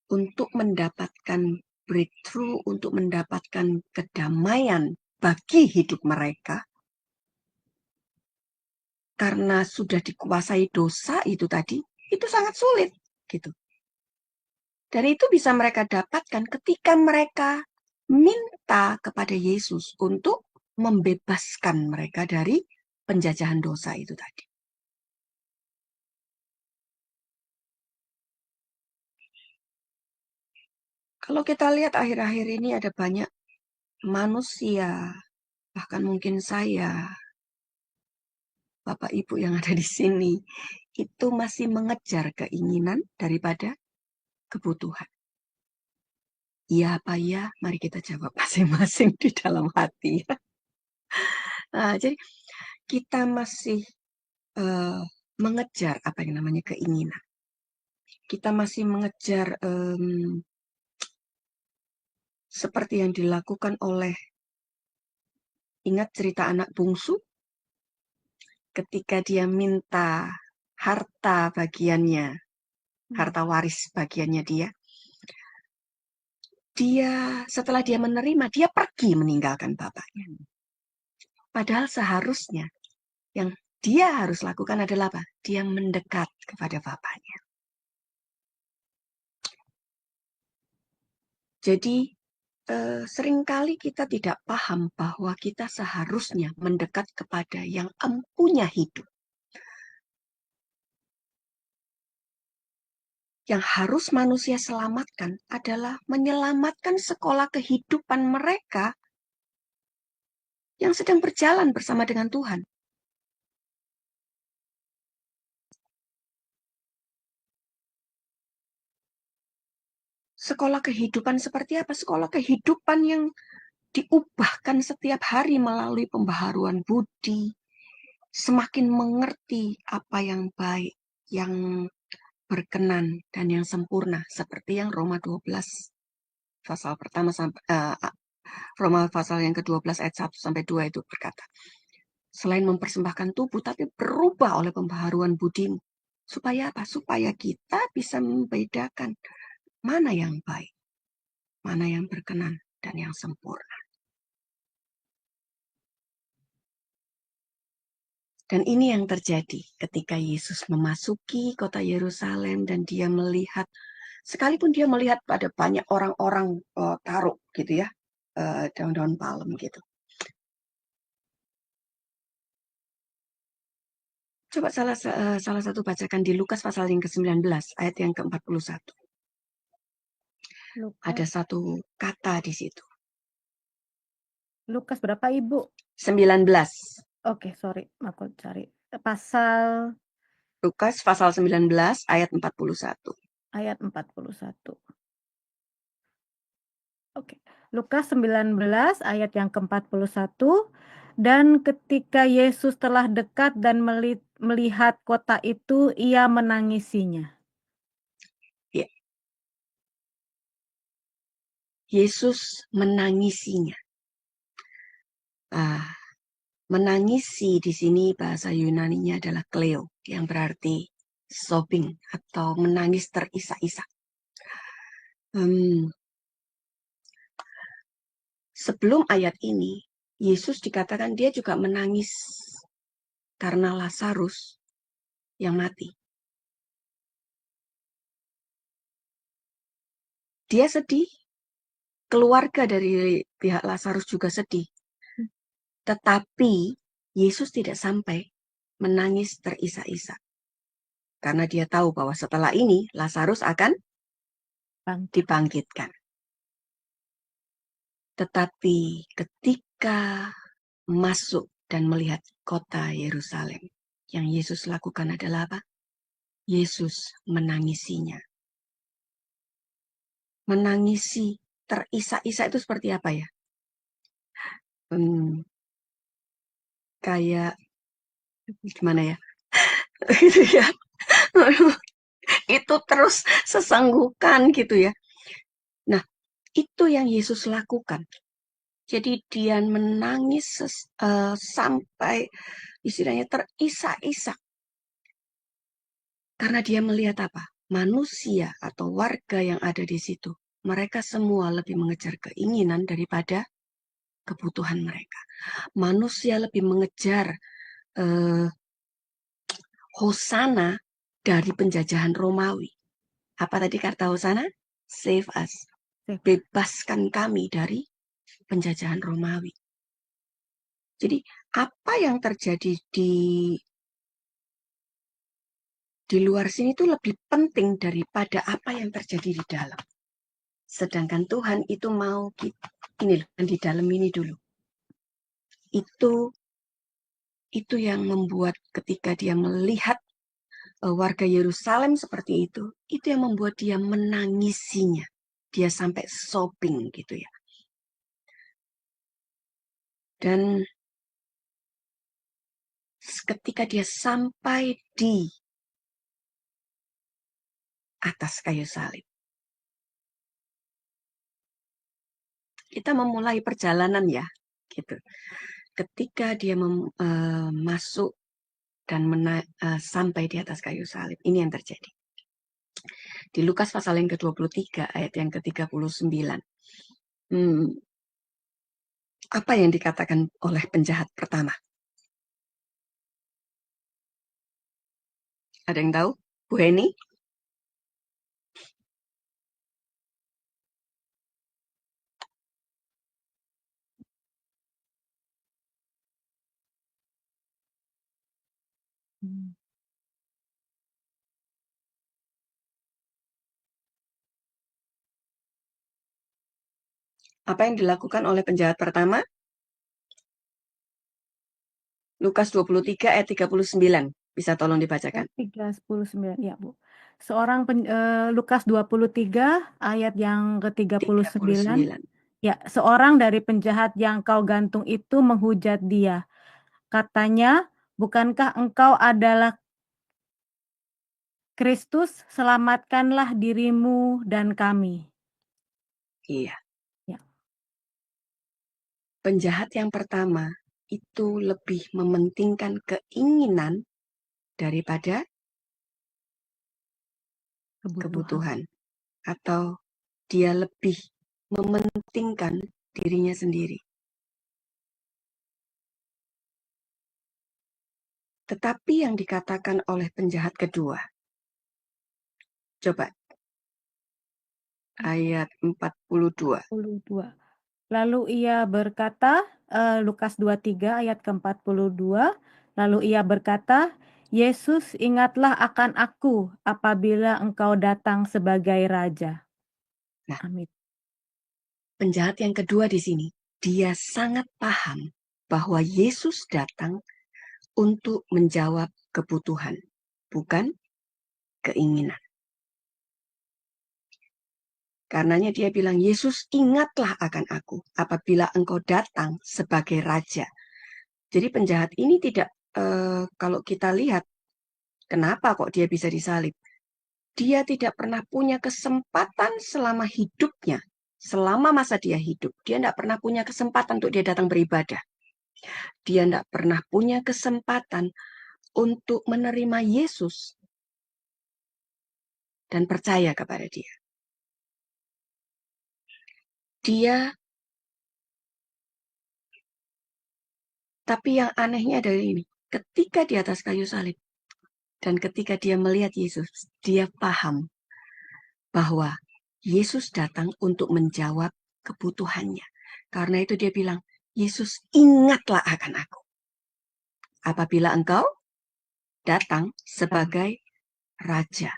untuk mendapatkan breakthrough, untuk mendapatkan kedamaian bagi hidup mereka, karena sudah dikuasai dosa itu tadi, itu sangat sulit gitu. Dan itu bisa mereka dapatkan ketika mereka minta kepada Yesus untuk membebaskan mereka dari penjajahan dosa itu tadi. Kalau kita lihat akhir-akhir ini ada banyak manusia, bahkan mungkin saya, Bapak Ibu yang ada di sini, itu masih mengejar keinginan daripada kebutuhan. Iya apa ya? Mari kita jawab masing-masing di dalam hati. Nah, jadi kita masih mengejar apa yang namanya keinginan. Kita masih mengejar seperti yang dilakukan oleh, ingat cerita anak bungsu? Ketika dia minta harta bagiannya, harta waris bagiannya dia setelah dia menerima, dia pergi meninggalkan bapaknya. Padahal seharusnya yang dia harus lakukan adalah apa? Dia mendekat kepada bapaknya. Jadi seringkali kita tidak paham bahwa kita seharusnya mendekat kepada yang empunya hidup. Yang harus manusia selamatkan adalah menyelamatkan sekolah kehidupan mereka yang sedang berjalan bersama dengan Tuhan. Sekolah kehidupan seperti apa? Sekolah kehidupan yang diubahkan setiap hari melalui pembaharuan budi, semakin mengerti apa yang baik, yang berkenan, dan yang sempurna, seperti yang Roma 12 pasal pertama sampai Roma pasal yang ke-12 ayat 1 sampai 2 itu berkata, selain mempersembahkan tubuh, tapi berubah oleh pembaharuan budimu. Supaya apa? Supaya kita bisa membedakan mana yang baik, mana yang berkenan, dan yang sempurna. Dan ini yang terjadi ketika Yesus memasuki kota Yerusalem dan dia melihat, sekalipun dia melihat pada banyak orang-orang taruh gitu ya, daun-daun palem gitu. Coba salah satu bacakan di Lukas pasal yang ke-19 ayat yang ke-41. Ada satu kata di situ. Lukas berapa Ibu? 19. Oke, sorry, aku cari. Pasal Lukas pasal 19 ayat 41. Ayat 41. Oke. Lukas 19 ayat yang ke-41. Dan ketika Yesus telah dekat dan melihat kota itu, ia menangisinya. Ya. Yesus menangisinya. Menangisi di sini bahasa Yunaninya adalah kleo, yang berarti sobbing atau menangis terisak-isak. Sebelum ayat ini, Yesus dikatakan dia juga menangis karena Lazarus yang mati. Dia sedih, keluarga dari pihak Lazarus juga sedih. Tetapi Yesus tidak sampai menangis terisak-isak. Karena dia tahu bahwa setelah ini Lazarus akan dibangkitkan. Tetapi ketika masuk dan melihat kota Yerusalem, yang Yesus lakukan adalah apa? Yesus menangisinya. Menangisi terisak-isak itu seperti apa ya? Kayak gimana ya? Gitu ya. Itu terus sesenggukan gitu ya. Nah, itu yang Yesus lakukan. Jadi dia menangis sampai istilahnya terisak-isak. Karena dia melihat apa? Manusia atau warga yang ada di situ. Mereka semua lebih mengejar keinginan daripada kebutuhan mereka. Manusia lebih mengejar Hosana dari penjajahan Romawi. Apa tadi kata Hosana? Save us. Bebaskan kami dari penjajahan Romawi. Jadi apa yang terjadi di luar sini itu lebih penting daripada apa yang terjadi di dalam. Sedangkan Tuhan itu mau ini di dalam ini dulu. Itu yang membuat ketika dia melihat warga Yerusalem seperti itu yang membuat dia menangisinya. Dia sampai sobbing gitu ya. Dan ketika dia sampai di atas kayu salib, kita memulai perjalanan ya, gitu. Ketika dia masuk dan sampai di atas kayu salib, ini yang terjadi. Di Lukas pasal yang ke-23 ayat yang ke-39. Apa yang dikatakan oleh penjahat pertama? Ada yang tahu? Bu Heni? Apa yang dilakukan oleh penjahat pertama? Lukas 23 ayat 39. Bisa tolong dibacakan. 39 ya Bu. Lukas 23 ayat yang ke-39. 39. Ya, seorang dari penjahat yang kau gantung itu menghujat dia. Katanya, bukankah engkau adalah Kristus? Selamatkanlah dirimu dan kami. Iya. Ya. Penjahat yang pertama itu lebih mementingkan keinginan daripada kebutuhan. Atau dia lebih mementingkan dirinya sendiri. Tetapi yang dikatakan oleh penjahat kedua. Coba. Ayat 42. Lalu ia berkata, Lukas 23 ayat ke-42, lalu ia berkata, Yesus, ingatlah akan aku apabila engkau datang sebagai raja. Nah, amin. Penjahat yang kedua di sini, dia sangat paham bahwa Yesus datang untuk menjawab kebutuhan, bukan keinginan. Karenanya dia bilang, Yesus ingatlah akan aku apabila engkau datang sebagai raja. Jadi penjahat ini tidak, kalau kita lihat, kenapa kok dia bisa disalib? Dia tidak pernah punya kesempatan selama hidupnya, selama masa dia hidup. Dia tidak pernah punya kesempatan untuk dia datang beribadah. Dia tidak pernah punya kesempatan untuk menerima Yesus dan percaya kepada dia. Tapi yang anehnya dari ini, ketika di atas kayu salib, dan ketika dia melihat Yesus, dia paham bahwa Yesus datang untuk menjawab kebutuhannya. Karena itu dia bilang, Yesus ingatlah akan aku. Apabila engkau datang sebagai raja.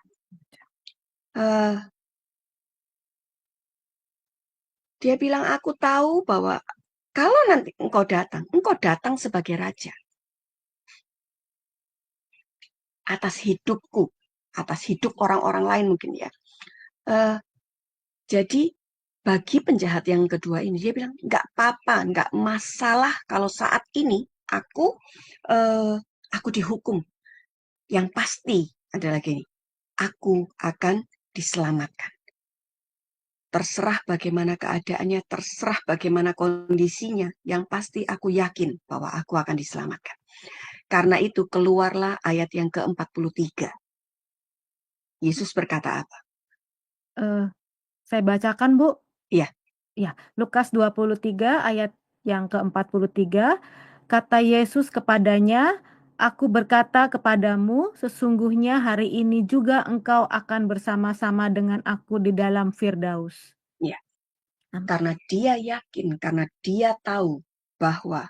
Dia bilang, aku tahu bahwa kalau nanti engkau datang sebagai raja. Atas hidupku, atas hidup orang-orang lain mungkin ya. Jadi bagi penjahat yang kedua ini, dia bilang, nggak apa-apa, nggak masalah kalau saat ini aku dihukum. Yang pasti adalah gini, aku akan diselamatkan. terserah bagaimana keadaannya, terserah bagaimana kondisinya, yang pasti aku yakin bahwa aku akan diselamatkan. Karena itu keluarlah ayat yang ke-43. Yesus berkata apa? Saya bacakan, Bu. Iya. Ya, Lukas 23 ayat yang ke-43, kata Yesus kepadanya, Aku berkata kepadamu, sesungguhnya hari ini juga engkau akan bersama-sama dengan aku di dalam Firdaus. Iya. Amin. Karena dia yakin, karena dia tahu bahwa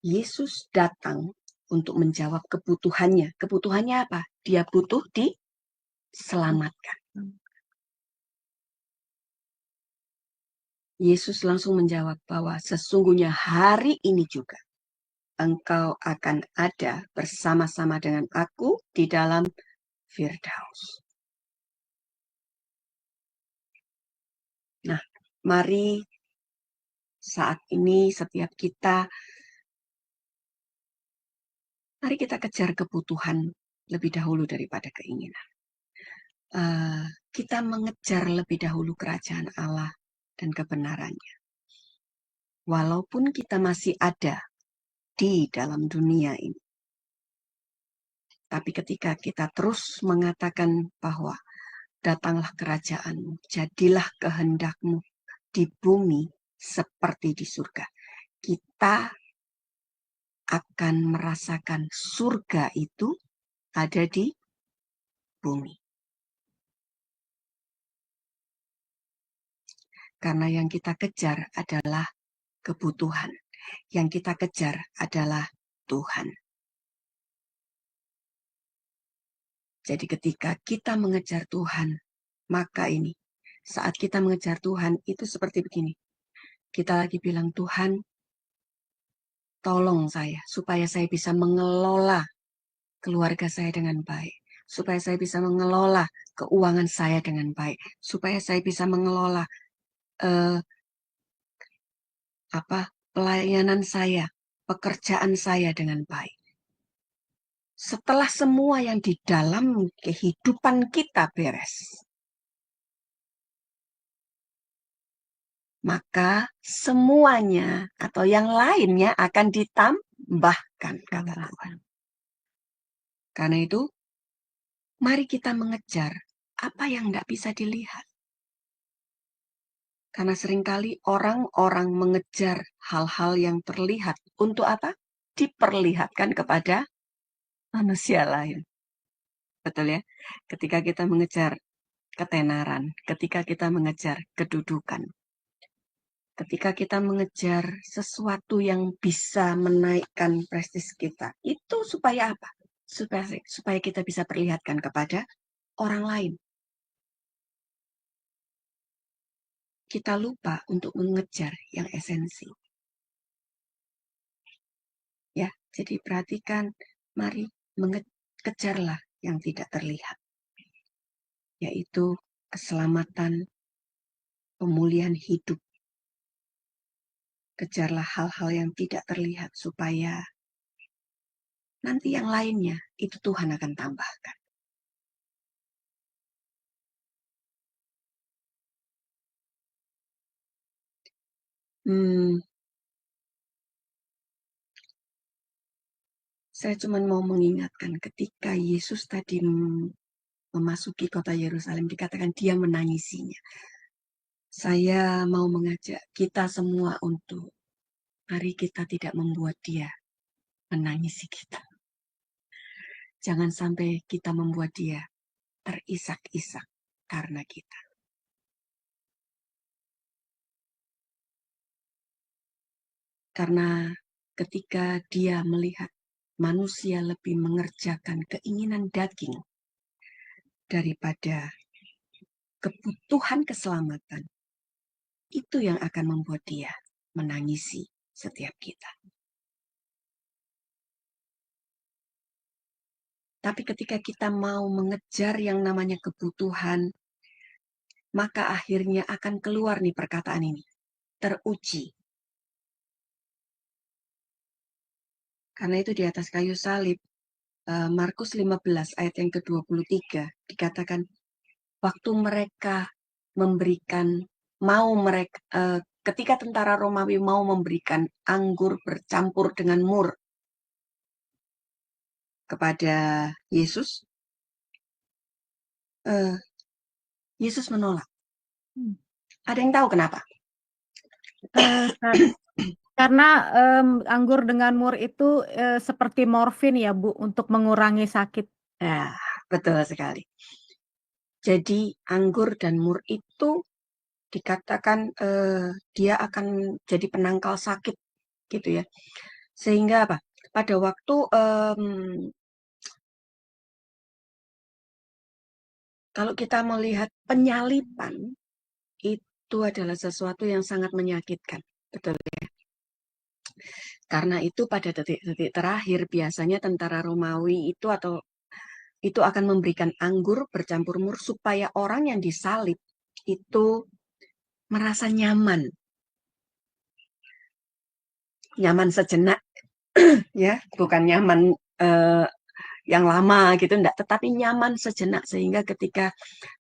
Yesus datang untuk menjawab kebutuhannya. Kebutuhannya apa? Dia butuh diselamatkan. Yesus langsung menjawab bahwa sesungguhnya hari ini juga engkau akan ada bersama-sama dengan aku di dalam Firdaus. Nah, mari saat ini setiap kita, mari kita kejar kebutuhan lebih dahulu daripada keinginan. Kita mengejar lebih dahulu kerajaan Allah dan kebenarannya. Walaupun kita masih ada di dalam dunia ini. Tapi ketika kita terus mengatakan bahwa datanglah kerajaanmu, jadilah kehendakmu di bumi seperti di surga. Kita akan merasakan surga itu ada di bumi. Karena yang kita kejar adalah kebutuhan. Yang kita kejar adalah Tuhan. Jadi ketika kita mengejar Tuhan, maka ini, saat kita mengejar Tuhan, itu seperti begini. Kita lagi bilang, Tuhan, tolong saya, supaya saya bisa mengelola keluarga saya dengan baik. Supaya saya bisa mengelola keuangan saya dengan baik. Supaya saya bisa mengelola pelayanan saya, pekerjaan saya dengan baik. Setelah semua yang di dalam kehidupan kita beres, maka semuanya atau yang lainnya akan ditambahkan, kata Tuhan. Karena itu, mari kita mengejar apa yang tidak bisa dilihat. Karena seringkali orang-orang mengejar hal-hal yang terlihat. Untuk apa? Diperlihatkan kepada manusia lain. Betul ya? Ketika kita mengejar ketenaran, ketika kita mengejar kedudukan, ketika kita mengejar sesuatu yang bisa menaikkan prestis kita, itu supaya apa? Supaya kita bisa perlihatkan kepada orang lain. Kita lupa untuk mengejar yang esensi. Ya, jadi perhatikan, mari kejarlah yang tidak terlihat, yaitu keselamatan, pemulihan hidup. Kejarlah hal-hal yang tidak terlihat supaya nanti yang lainnya itu Tuhan akan tambahkan. Saya cuma mau mengingatkan ketika Yesus tadi memasuki kota Yerusalem, dikatakan dia menangisinya. Saya mau mengajak kita semua untuk mari kita tidak membuat dia menangisi kita. Jangan sampai kita membuat dia terisak-isak karena kita. Karena ketika dia melihat manusia lebih mengerjakan keinginan daging daripada kebutuhan keselamatan, itu yang akan membuat dia menangisi setiap kita. Tapi ketika kita mau mengejar yang namanya kebutuhan, maka akhirnya akan keluar nih perkataan ini, teruji. Karena itu di atas kayu salib, Markus 15 ayat yang ke-23 dikatakan, waktu mereka ketika tentara Romawi mau memberikan anggur bercampur dengan mur kepada Yesus, Yesus menolak. Ada yang tahu kenapa? Karena anggur dengan mur itu seperti morfin ya Bu, untuk mengurangi sakit. Ya, betul sekali. Jadi anggur dan mur itu dikatakan dia akan jadi penangkal sakit gitu ya. Sehingga apa? Pada waktu kalau kita melihat penyaliban itu adalah sesuatu yang sangat menyakitkan, betul ya. Karena itu pada detik-detik terakhir biasanya tentara Romawi itu akan memberikan anggur bercampur mur supaya orang yang disalib itu merasa nyaman. Nyaman sejenak ya, bukan nyaman yang lama gitu enggak, tetapi nyaman sejenak sehingga ketika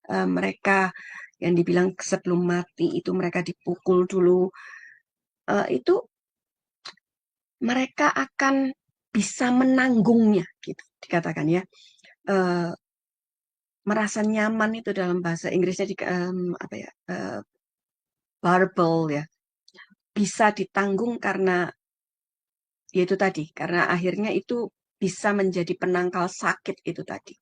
mereka yang dibilang sebelum mati itu mereka dipukul dulu, itu mereka akan bisa menanggungnya gitu dikatakan ya. Merasa nyaman itu dalam bahasa Inggrisnya barbel ya, bisa ditanggung karena yaitu tadi, karena akhirnya itu bisa menjadi penangkal sakit itu tadi.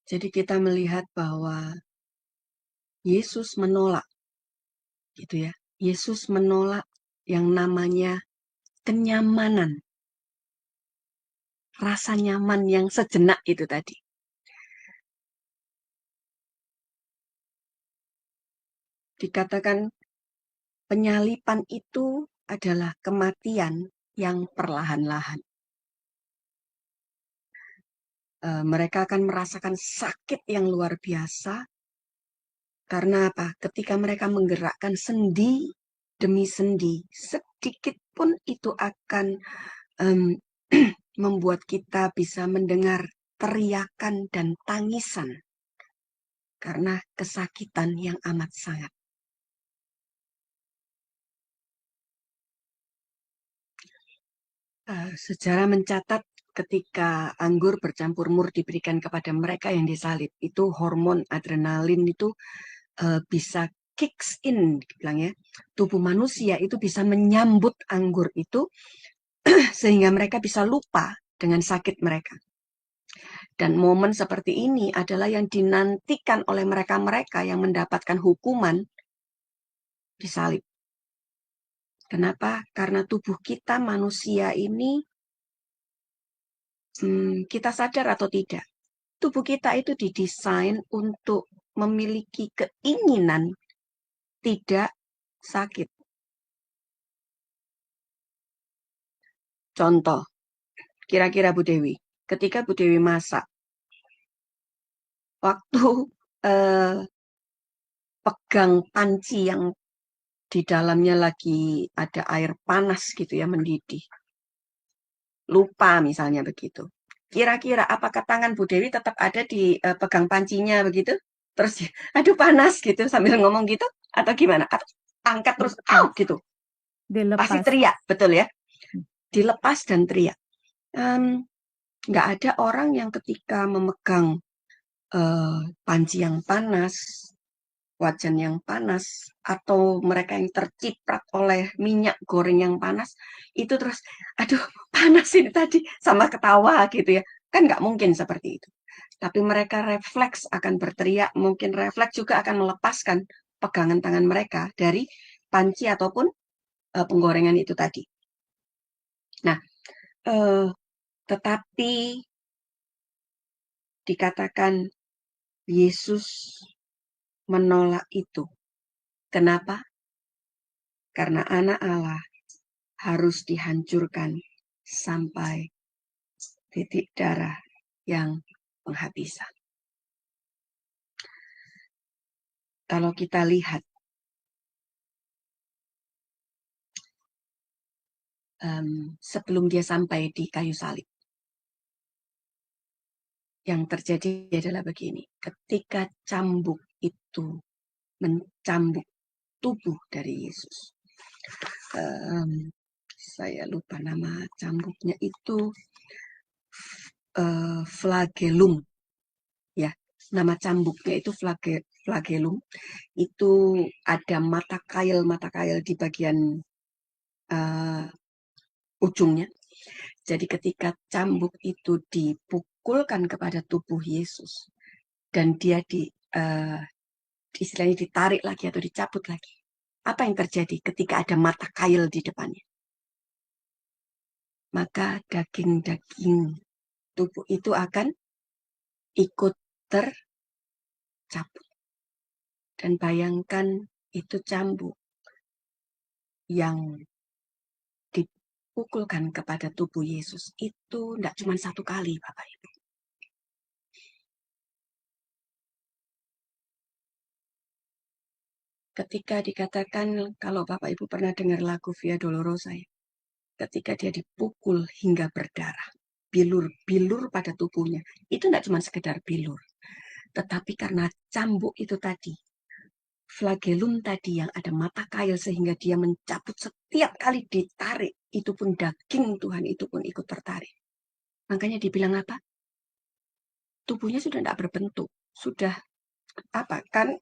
Jadi kita melihat bahwa Yesus menolak, gitu ya. Yesus menolak yang namanya kenyamanan, rasa nyaman yang sejenak itu tadi. Dikatakan penyalipan itu adalah kematian yang perlahan-lahan. Mereka akan merasakan sakit yang luar biasa. Karena apa? Ketika mereka menggerakkan sendi demi sendi, sedikit pun itu akan membuat kita bisa mendengar teriakan dan tangisan karena kesakitan yang amat sangat. Sejarah mencatat ketika anggur bercampur mur diberikan kepada mereka yang disalib, itu hormon adrenalin itu bisa kicks in, bilang ya. Tubuh manusia itu bisa menyambut anggur itu sehingga mereka bisa lupa dengan sakit mereka. Dan momen seperti ini adalah yang dinantikan oleh mereka-mereka yang mendapatkan hukuman disalib. Kenapa? Karena tubuh kita manusia ini, kita sadar atau tidak, tubuh kita itu didesain untuk memiliki keinginan tidak sakit. Contoh, kira-kira Bu Dewi, ketika Bu Dewi masak, waktu pegang panci yang di dalamnya lagi ada air panas gitu ya, mendidih. Lupa misalnya begitu. Kira-kira apakah tangan Bu Dewi tetap ada di pegang pancinya begitu? Terus, aduh panas gitu sambil ngomong gitu? Atau gimana? Atau angkat terus, out gitu? Dilepas. Pasti teriak, betul ya? Dilepas dan teriak. Nggak ada orang yang ketika memegang panci yang panas, wajan yang panas, atau mereka yang terciprat oleh minyak goreng yang panas, itu terus, aduh panas ini tadi, sama ketawa gitu ya. Kan nggak mungkin seperti itu. Tapi mereka refleks akan berteriak, mungkin refleks juga akan melepaskan pegangan tangan mereka dari panci ataupun penggorengan itu tadi. Nah, tetapi dikatakan Yesus menolak itu. Kenapa? Karena anak Allah harus dihancurkan sampai titik darah yang penghabisan. kalau kita lihat sebelum dia sampai di kayu salib, yang terjadi adalah begini. Ketika cambuk itu mencambuk tubuh dari Yesus, saya lupa nama cambuknya itu, flagellum, ya, nama cambuknya itu flagellum. Itu ada mata kail di bagian ujungnya. Jadi ketika cambuk itu dipukulkan kepada tubuh Yesus dan dia istilahnya ditarik lagi atau dicabut lagi, apa yang terjadi ketika ada mata kail di depannya? Maka daging-daging tubuh itu akan ikut tercabut. Dan bayangkan itu cambuk yang dipukulkan kepada tubuh Yesus itu tidak cuma satu kali, Bapak Ibu. Ketika dikatakan, kalau Bapak Ibu pernah dengar lagu Via Dolorosa, ya, ketika dia dipukul hingga berdarah, bilur-bilur pada tubuhnya, itu tidak cuma sekedar bilur, tetapi karena cambuk itu tadi, flagellum tadi yang ada mata kail sehingga dia mencabut setiap kali ditarik, itu pun daging Tuhan itu pun ikut tertarik. Makanya dibilang apa? Tubuhnya sudah tidak berbentuk, sudah apa kan?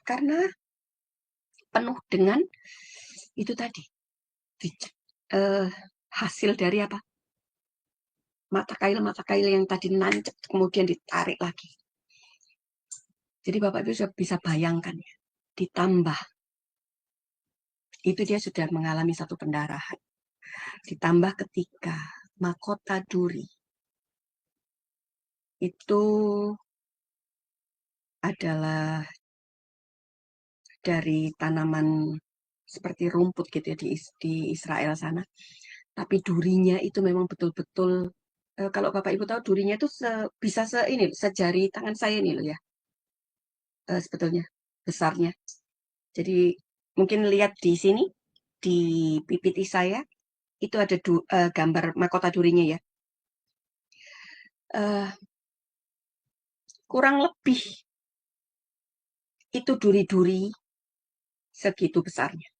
Karena penuh dengan itu tadi, hasil dari apa? Mata kail yang tadi nancep kemudian ditarik lagi. Jadi Bapak Ibu sudah bisa bayangkan ya, ditambah itu dia sudah mengalami satu pendarahan. Ditambah ketika mahkota duri itu adalah dari tanaman seperti rumput gitu ya di Israel sana. Tapi durinya itu memang betul-betul, kalau Bapak Ibu tahu durinya itu bisa sejari tangan saya ini loh ya, sebetulnya besarnya. Jadi mungkin lihat di sini, di PPT saya, itu ada gambar mahkota durinya ya. Kurang lebih itu duri-duri segitu besarnya.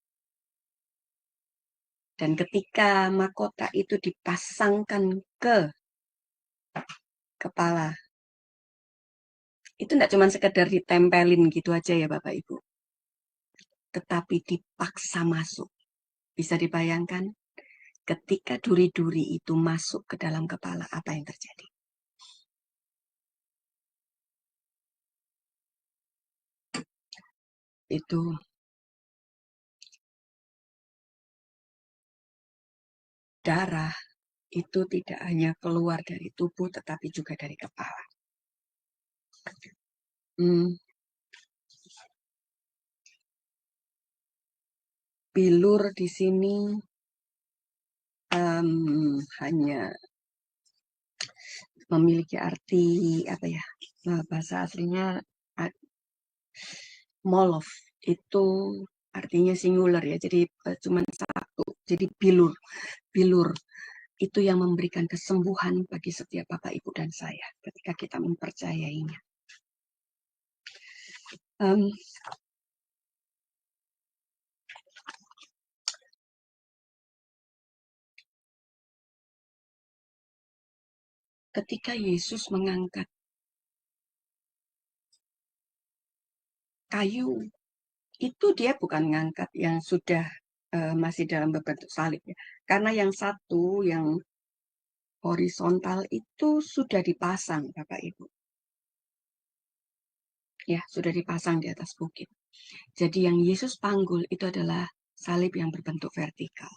Dan ketika mahkota itu dipasangkan ke kepala, itu tidak cuma sekedar ditempelin gitu aja ya Bapak Ibu, tetapi dipaksa masuk. Bisa dibayangkan ketika duri-duri itu masuk ke dalam kepala, apa yang terjadi? Itu darah itu tidak hanya keluar dari tubuh, tetapi juga dari kepala. Bilur di sini hanya memiliki arti apa ya? Bahasa aslinya molov, itu artinya singular ya. Jadi cuma satu. Jadi bilur itu yang memberikan kesembuhan bagi setiap Bapak Ibu dan saya ketika kita mempercayainya. Ketika Yesus mengangkat kayu, itu dia bukan mengangkat yang sudah masih dalam bentuk salib ya. Karena yang satu, yang horizontal itu sudah dipasang Bapak Ibu. Ya, sudah dipasang di atas bukit. Jadi yang Yesus panggul itu adalah salib yang berbentuk vertikal.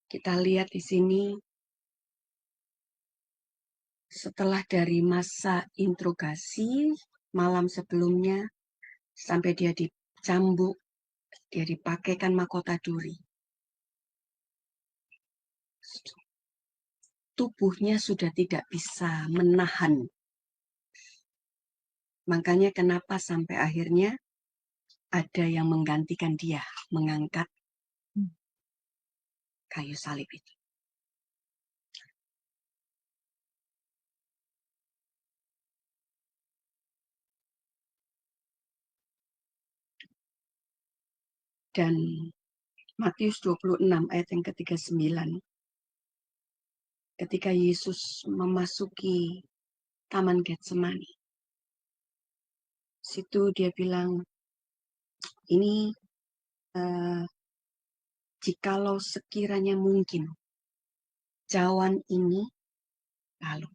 Kita lihat di sini, setelah dari masa interogasi malam sebelumnya, sampai dia dicambuk, dia dipakaikan mahkota duri. Tubuhnya sudah tidak bisa menahan Makanya kenapa sampai akhirnya ada yang menggantikan dia, mengangkat kayu salib itu. Dan Matius 26 ayat yang ke-39, ketika Yesus memasuki Taman Getsemani, situ dia bilang, ini jikalau sekiranya mungkin, cawan ini lalu.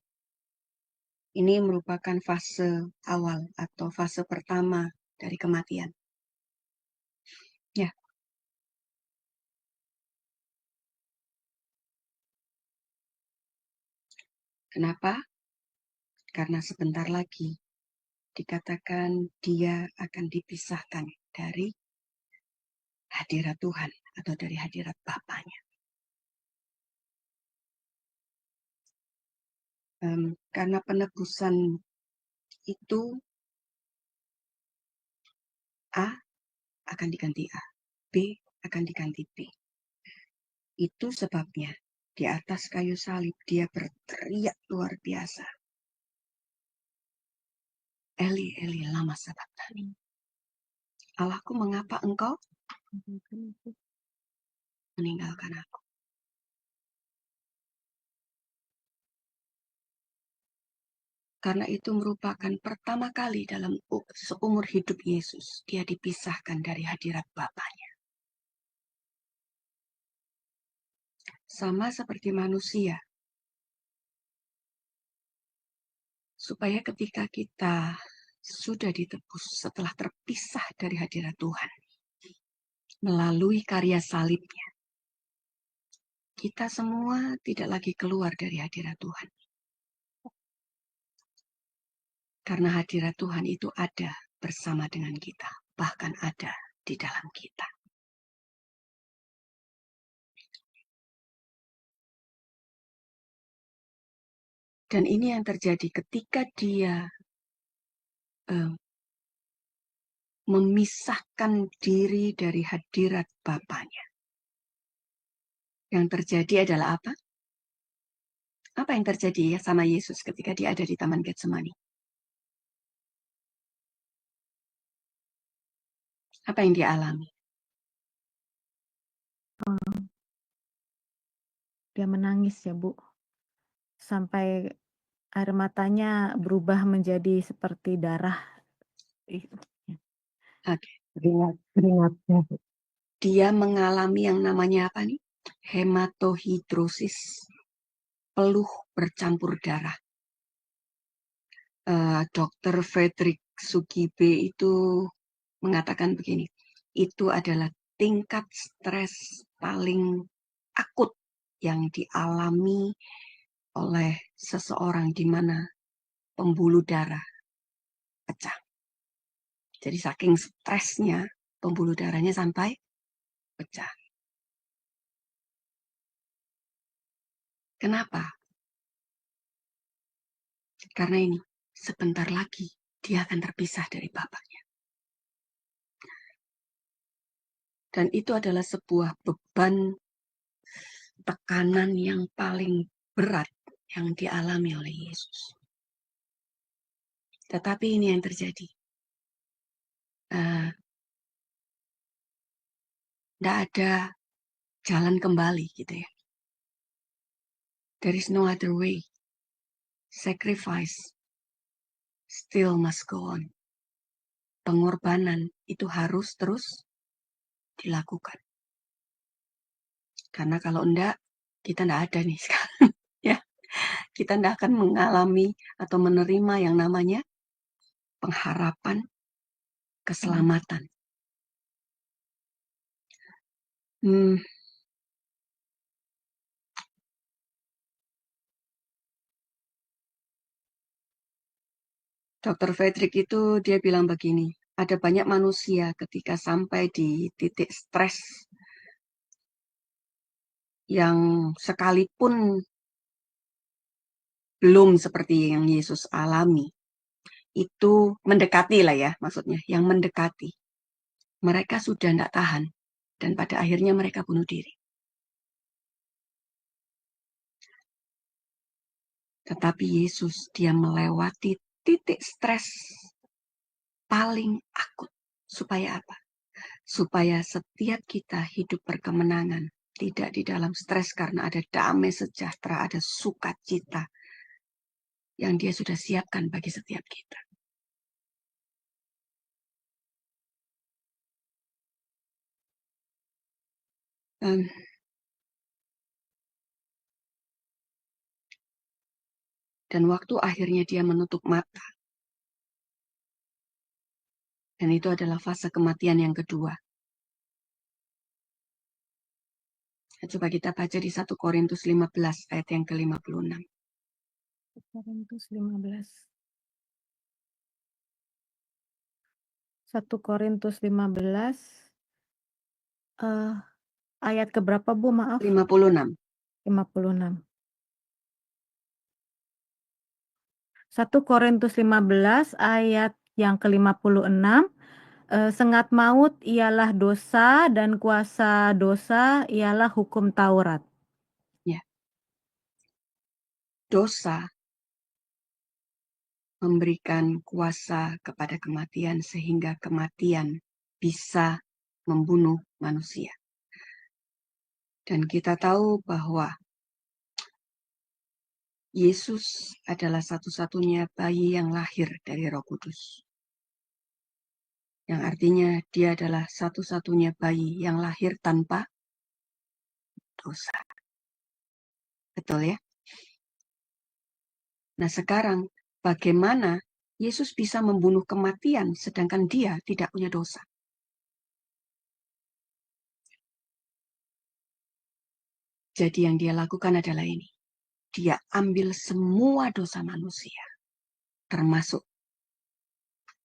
Ini merupakan fase awal atau fase pertama dari kematian. Ya. Kenapa? Karena sebentar lagi dikatakan dia akan dipisahkan dari hadirat Tuhan atau dari hadirat Bapanya. Karena penebusan itu A akan diganti A, B akan diganti B. Itu sebabnya di atas kayu salib dia berteriak luar biasa. Eli, Eli, lama sabachthani. Allahku, mengapa engkau meninggalkan aku? Karena itu merupakan pertama kali dalam seumur hidup Yesus, dia dipisahkan dari hadirat Bapanya. Sama seperti manusia. Supaya ketika kita sudah ditebus setelah terpisah dari hadirat Tuhan, melalui karya salibnya, kita semua tidak lagi keluar dari hadirat Tuhan. Karena hadirat Tuhan itu ada bersama dengan kita, bahkan ada di dalam kita. Dan ini yang terjadi ketika dia memisahkan diri dari hadirat Bapanya. Yang terjadi adalah apa? Apa yang terjadi ya sama Yesus ketika dia ada di Taman Getsemani? Apa yang dia alami? Dia menangis ya, Bu. Sampai air matanya berubah menjadi seperti darah. Oke. Keringatnya. Dia mengalami yang namanya apa nih? Hematohidrosis. Peluh bercampur darah. Dr. Frederick Sugibe itu mengatakan begini, itu adalah tingkat stres paling akut yang dialami oleh seseorang di mana pembuluh darah pecah. Jadi saking stresnya, pembuluh darahnya sampai pecah. Kenapa? Karena ini, sebentar lagi dia akan terpisah dari Bapaknya. Dan itu adalah sebuah beban tekanan yang paling berat yang dialami oleh Yesus. Tetapi ini yang terjadi. Tidak ada jalan kembali gitu ya. There is no other way. Sacrifice still must go on. Pengorbanan itu harus terus dilakukan. Karena kalau enggak, kita enggak ada nih sekarang. Ya. Kita enggak akan mengalami atau menerima yang namanya pengharapan keselamatan. Dr. Frederick itu dia bilang begini, ada banyak manusia ketika sampai di titik stres yang sekalipun belum seperti yang Yesus alami, itu mendekati lah ya, maksudnya yang mendekati. Mereka sudah tidak tahan dan pada akhirnya mereka bunuh diri. Tetapi Yesus, dia melewati titik stres paling akut. Supaya apa? Supaya setiap kita hidup berkemenangan. Tidak di dalam stres karena ada damai sejahtera, ada sukacita yang dia sudah siapkan bagi setiap kita. Dan waktu akhirnya dia menutup mata. Dan itu adalah fase kematian yang kedua. Coba kita baca di 1 Korintus 15 ayat yang ke-56. Korintus 15. 1 Korintus 15 ayat keberapa Bu? Maaf. 56. 56. 1 Korintus 15 ayat yang ke-56. Sengat maut ialah dosa dan kuasa dosa ialah hukum Taurat. Ya. Dosa memberikan kuasa kepada kematian sehingga kematian bisa membunuh manusia. Dan kita tahu bahwa Yesus adalah satu-satunya bayi yang lahir dari Roh Kudus. Yang artinya dia adalah satu-satunya bayi yang lahir tanpa dosa. Betul ya? Nah sekarang bagaimana Yesus bisa membunuh kematian sedangkan dia tidak punya dosa? Jadi yang dia lakukan adalah ini. Dia ambil semua dosa manusia. Termasuk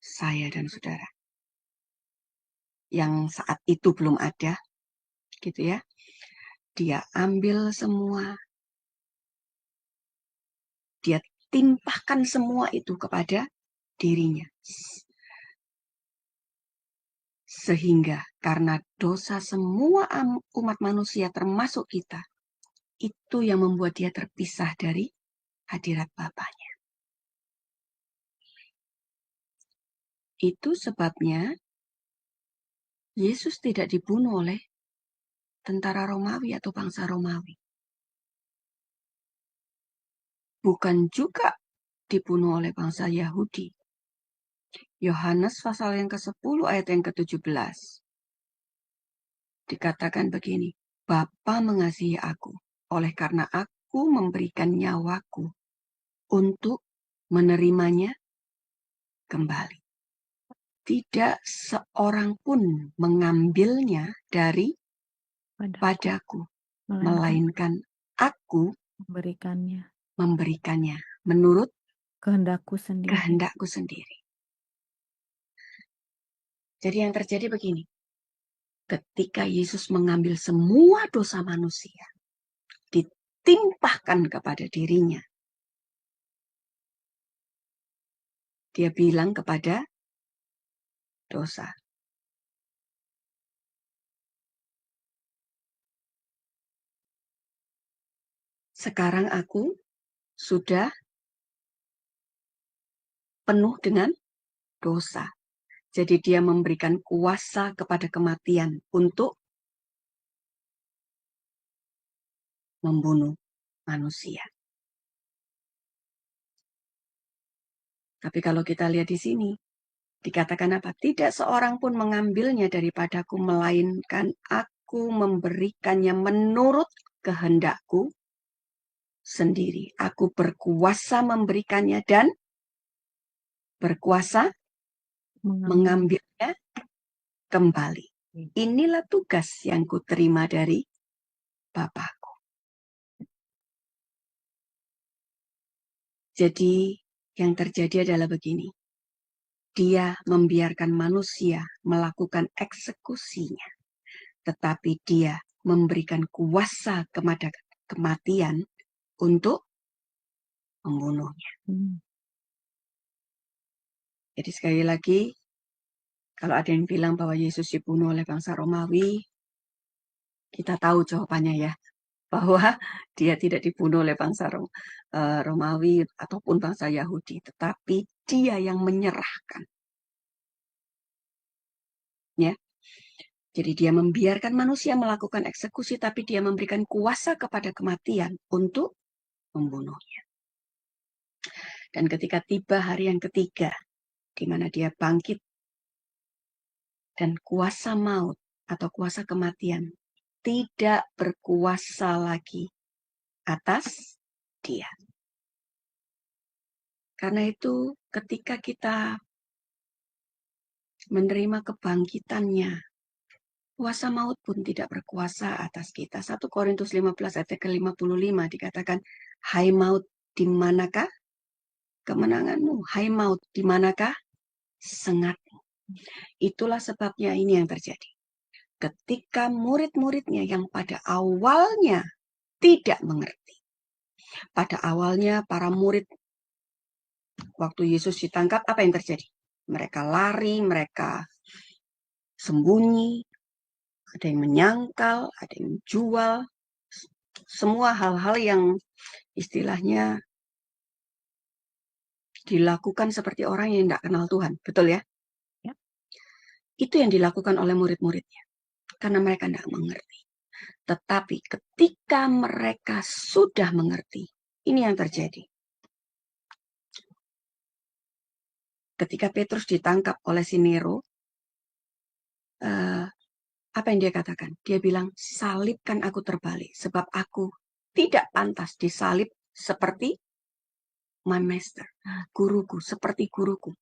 saya dan saudara. Yang saat itu belum ada. Gitu ya. Dia ambil semua. Dia timpahkan semua itu kepada dirinya. Sehingga karena dosa semua umat manusia termasuk kita. Itu yang membuat dia terpisah dari hadirat Bapaknya. Itu sebabnya Yesus tidak dibunuh oleh tentara Romawi atau bangsa Romawi. Bukan juga dibunuh oleh bangsa Yahudi. Yohanes pasal yang ke-10 ayat yang ke-17. Dikatakan begini, Bapa mengasihi aku, oleh karena aku memberikan nyawaku untuk menerimanya kembali. Tidak seorang pun mengambilnya dari padaku, melainkan aku memberikannya menurut kehendakku sendiri. Jadi yang terjadi begini, ketika Yesus mengambil semua dosa manusia, ditimpahkan kepada dirinya, dia bilang kepada dosa, sekarang aku sudah penuh dengan dosa. Jadi dia memberikan kuasa kepada kematian untuk membunuh manusia. Tapi kalau kita lihat di sini, dikatakan apa? Tidak seorang pun mengambilnya daripadaku, melainkan aku memberikannya menurut kehendakku sendiri. Aku berkuasa memberikannya dan berkuasa mengambilnya kembali. Inilah tugas yang kuterima dari Bapakku. Jadi yang terjadi adalah begini. Dia membiarkan manusia melakukan eksekusinya. Tetapi dia memberikan kuasa kepada kematian untuk membunuhnya. Jadi sekali lagi, kalau ada yang bilang bahwa Yesus dibunuh oleh bangsa Romawi, kita tahu jawabannya ya, bahwa dia tidak dibunuh oleh bangsa Romawi ataupun bangsa Yahudi, tetapi dia yang menyerahkan. Ya, jadi dia membiarkan manusia melakukan eksekusi, tapi dia memberikan kuasa kepada kematian untuk membunuhnya. Dan ketika tiba hari yang ketiga, di mana dia bangkit, dan kuasa maut atau kuasa kematian tidak berkuasa lagi atas dia. Karena itu ketika kita menerima kebangkitannya, kuasa maut pun tidak berkuasa atas kita. 1 Korintus 15 ayat ke-55 dikatakan, hai maut, di manakah kemenanganmu? Hai maut, di manakah sengatmu? Itulah sebabnya ini yang terjadi. Ketika murid-muridnya yang pada awalnya tidak mengerti. Pada awalnya para murid, waktu Yesus ditangkap, apa yang terjadi? Mereka lari, mereka sembunyi, ada yang menyangkal, ada yang menjual, semua hal-hal yang istilahnya dilakukan seperti orang yang tidak kenal Tuhan. Betul ya? Ya. Itu yang dilakukan oleh murid-muridnya. Karena mereka tidak mengerti. Tetapi ketika mereka sudah mengerti, ini yang terjadi. Ketika Petrus ditangkap oleh si Nero, apa yang dia katakan? Dia bilang, salibkan aku terbalik. Sebab aku tidak pantas disalib seperti my master, guruku, seperti guruku.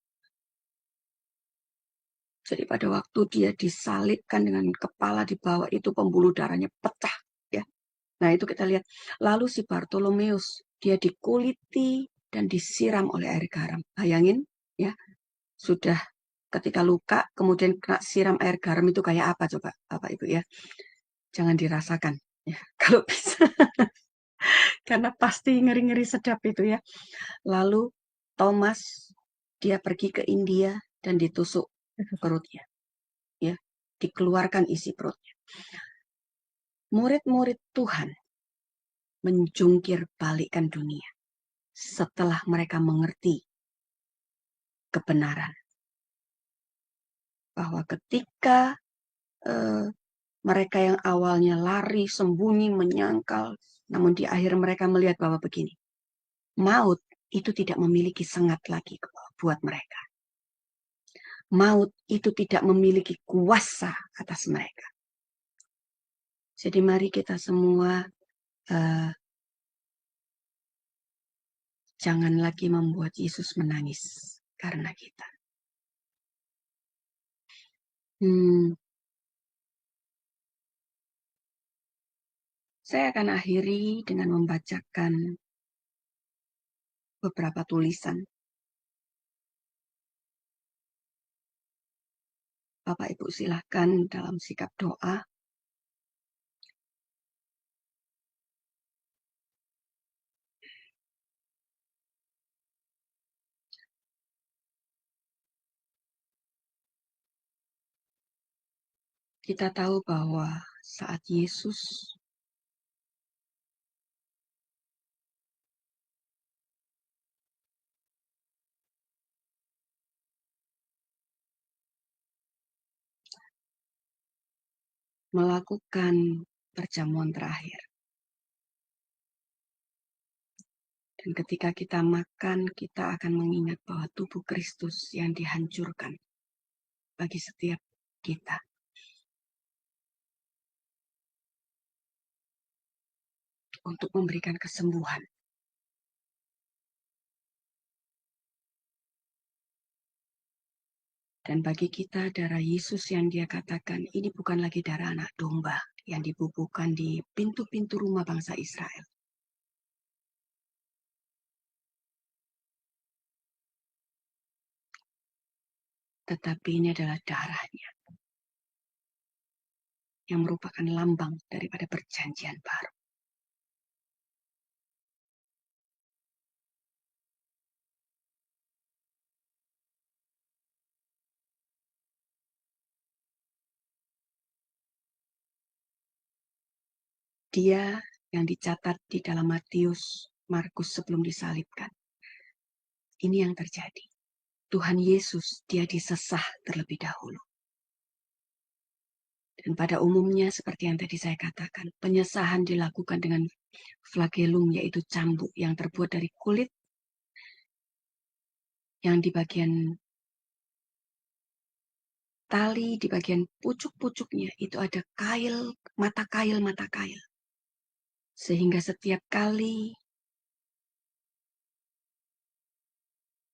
Jadi pada waktu dia disalibkan dengan kepala di bawah itu pembuluh darahnya pecah. Ya. Nah itu kita lihat. Lalu si Bartolomeus, dia dikuliti dan disiram oleh air garam. Bayangin ya, sudah ketika luka, kemudian kena siram air garam itu kayak apa coba Bapak Ibu ya. Jangan dirasakan ya, kalau bisa. Karena pasti ngeri-ngeri sedap itu ya. Lalu Thomas, dia pergi ke India dan ditusuk perutnya. Ya, dikeluarkan isi perutnya. Murid-murid Tuhan menjungkir balikkan dunia setelah mereka mengerti kebenaran. Bahwa ketika mereka yang awalnya lari, sembunyi, menyangkal, namun di akhir mereka melihat bahwa begini, maut itu tidak memiliki sengat lagi buat mereka. Maut itu tidak memiliki kuasa atas mereka. Jadi mari kita semua jangan lagi membuat Yesus menangis karena kita. Saya akan akhiri dengan membacakan beberapa tulisan. Bapak Ibu silahkan dalam sikap doa. Kita tahu bahwa saat Yesus melakukan perjamuan terakhir. Dan ketika kita makan, kita akan mengingat bahwa tubuh Kristus yang dihancurkan bagi setiap kita. Untuk memberikan kesembuhan. Dan bagi kita darah Yesus yang dia katakan ini bukan lagi darah anak domba yang dibubuhkan di pintu-pintu rumah bangsa Israel. Tetapi ini adalah darahnya yang merupakan lambang daripada perjanjian baru. Dia yang dicatat di dalam Matius, Markus sebelum disalibkan. Ini yang terjadi. Tuhan Yesus, dia disesah terlebih dahulu. Dan pada umumnya seperti yang tadi saya katakan, penyesahan dilakukan dengan flagellum, yaitu cambuk yang terbuat dari kulit, yang di bagian tali, di bagian pucuk-pucuknya itu ada kail, mata kail. Sehingga setiap kali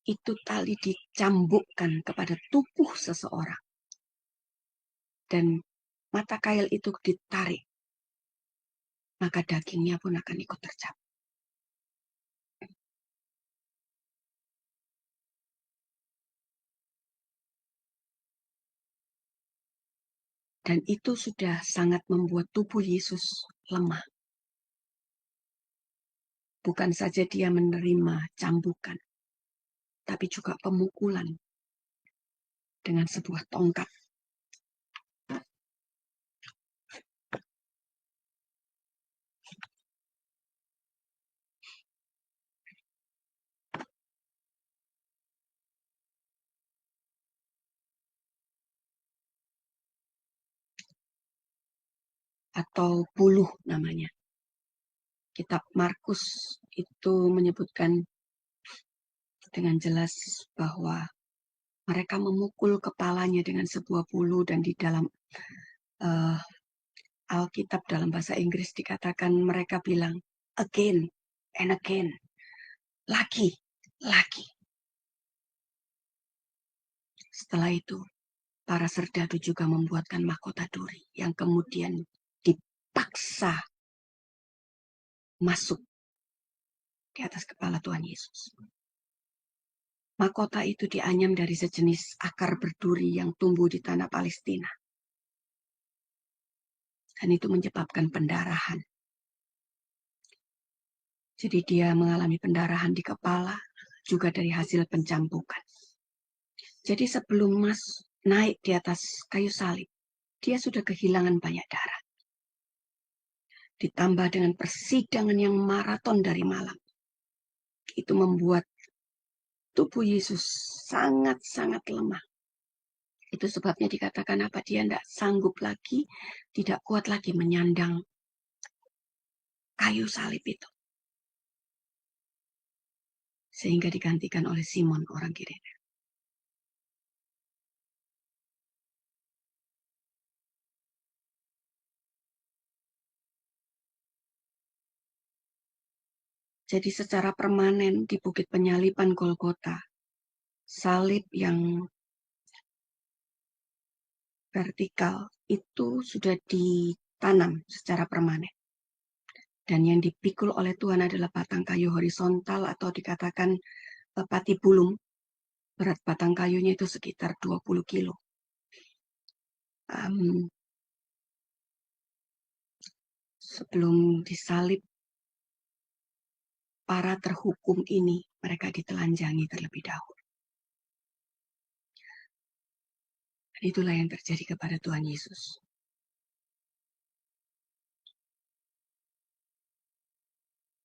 itu tali dicambukkan kepada tubuh seseorang. Dan mata kail itu ditarik, maka dagingnya pun akan ikut tercabut. Dan itu sudah sangat membuat tubuh Yesus lemah. Bukan saja dia menerima cambukan, tapi juga pemukulan dengan sebuah tongkat. Atau buluh namanya. Kitab Markus itu menyebutkan dengan jelas bahwa mereka memukul kepalanya dengan sebuah bulu, dan di dalam Alkitab dalam bahasa Inggris dikatakan mereka bilang again and again, lagi. Setelah itu para serdadu juga membuatkan mahkota duri yang kemudian dipaksa masuk di atas kepala Tuhan Yesus. Mahkota itu dianyam dari sejenis akar berduri yang tumbuh di tanah Palestina. Dan itu menyebabkan pendarahan. Jadi dia mengalami pendarahan di kepala, juga dari hasil pencambukan. Jadi sebelum naik di atas kayu salib, dia sudah kehilangan banyak darah. Ditambah dengan persidangan yang maraton dari malam. Itu membuat tubuh Yesus sangat-sangat lemah. Itu sebabnya dikatakan apa? Dia tidak sanggup lagi, tidak kuat lagi menyandang kayu salib itu. Sehingga digantikan oleh Simon orang Kirene. Jadi secara permanen di Bukit Penyaliban Golgota, salib yang vertikal itu sudah ditanam secara permanen. Dan yang dipikul oleh Tuhan adalah batang kayu horizontal atau dikatakan patibulum. Berat batang kayunya itu sekitar 20 kilo. Sebelum disalib, para terhukum ini mereka ditelanjangi terlebih dahulu. Dan itulah yang terjadi kepada Tuhan Yesus.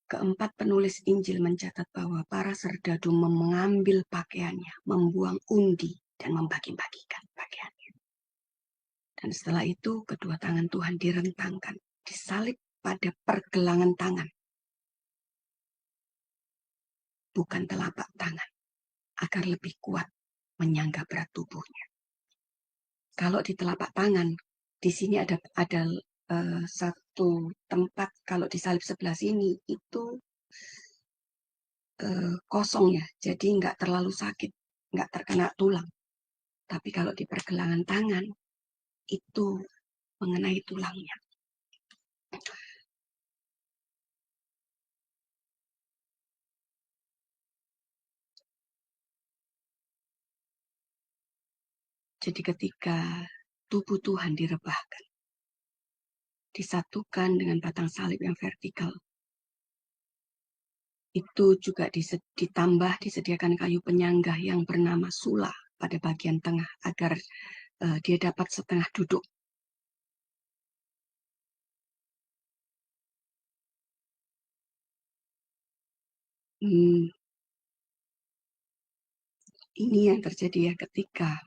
Keempat penulis Injil mencatat bahwa para serdadu mengambil pakaiannya, membuang undi, dan membagi-bagikan pakaiannya. Dan setelah itu, kedua tangan Tuhan direntangkan, disalib pada pergelangan tangan. Bukan telapak tangan, agar lebih kuat menyangga berat tubuhnya. Kalau di telapak tangan, di sini ada satu tempat, kalau disalib sebelah sini itu kosong ya, jadi nggak terlalu sakit, nggak terkena tulang. Tapi kalau di pergelangan tangan itu mengenai tulangnya. Jadi ketika tubuh Tuhan direbahkan, disatukan dengan batang salib yang vertikal, itu juga ditambah disediakan kayu penyangga yang bernama sula pada bagian tengah agar dia dapat setengah duduk. Ini yang terjadi ya ketika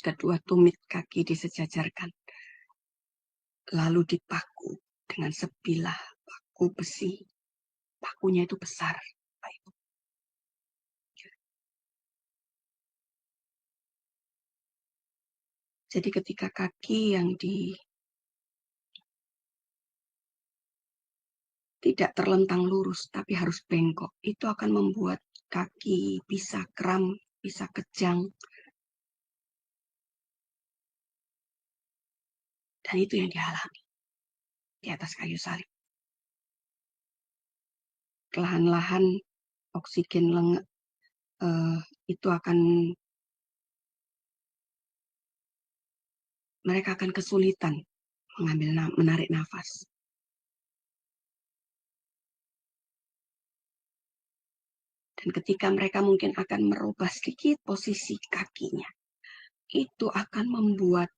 kedua tumit kaki disejajarkan, lalu dipaku dengan sebilah paku besi. Pakunya itu besar. Jadi ketika kaki yang tidak terlentang lurus, tapi harus bengkok, itu akan membuat kaki bisa kram, bisa kejang. Dan itu yang dialami di atas kayu salib. Perlahan-lahan oksigen itu mereka akan kesulitan menarik nafas. Dan ketika mereka mungkin akan merubah sedikit posisi kakinya, itu akan membuat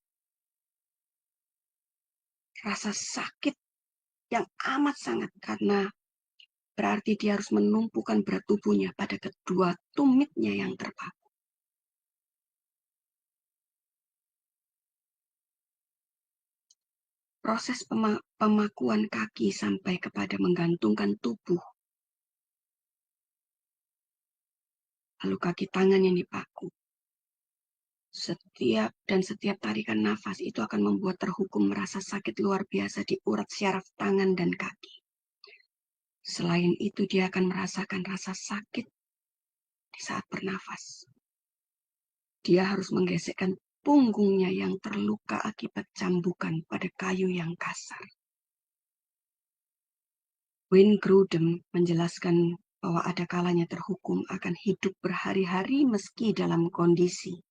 rasa sakit yang amat sangat, karena berarti dia harus menumpukan berat tubuhnya pada kedua tumitnya yang terpaku. Proses pemakuan kaki sampai kepada menggantungkan tubuh, lalu kaki tangan yang dipaku. Setiap tarikan nafas itu akan membuat terhukum merasa sakit luar biasa di urat syaraf tangan dan kaki. Selain itu, dia akan merasakan rasa sakit di saat bernafas. Dia harus menggesekkan punggungnya yang terluka akibat cambukan pada kayu yang kasar. Wayne Grudem menjelaskan bahwa ada kalanya terhukum akan hidup berhari-hari meski dalam kondisi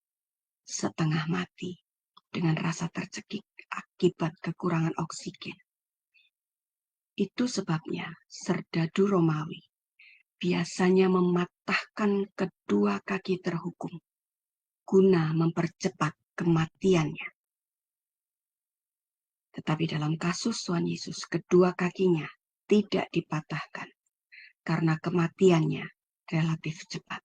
setengah mati dengan rasa tercekik akibat kekurangan oksigen. Itu sebabnya serdadu Romawi biasanya mematahkan kedua kaki terhukum guna mempercepat kematiannya. Tetapi dalam kasus Tuhan Yesus, kedua kakinya tidak dipatahkan karena kematiannya relatif cepat.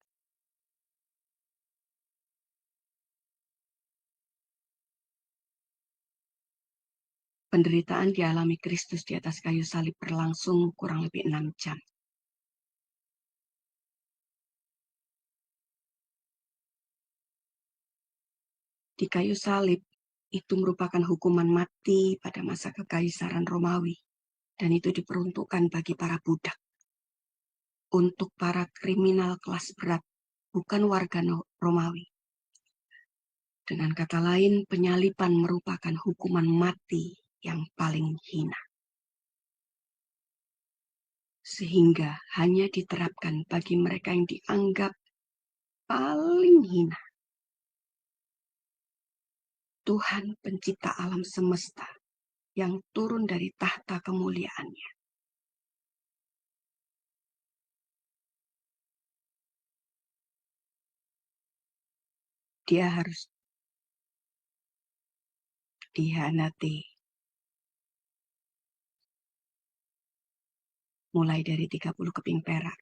Penderitaan dialami Kristus di atas kayu salib berlangsung kurang lebih 6 jam. Di kayu salib itu merupakan hukuman mati pada masa kekaisaran Romawi, dan itu diperuntukkan bagi para budak. Untuk para kriminal kelas berat, bukan warga Romawi. Dengan kata lain, penyaliban merupakan hukuman mati yang paling hina. Sehingga hanya diterapkan bagi mereka yang dianggap paling hina. Tuhan pencipta alam semesta yang turun dari tahta kemuliaannya. Dia harus dihianati mulai dari 30 keping perak.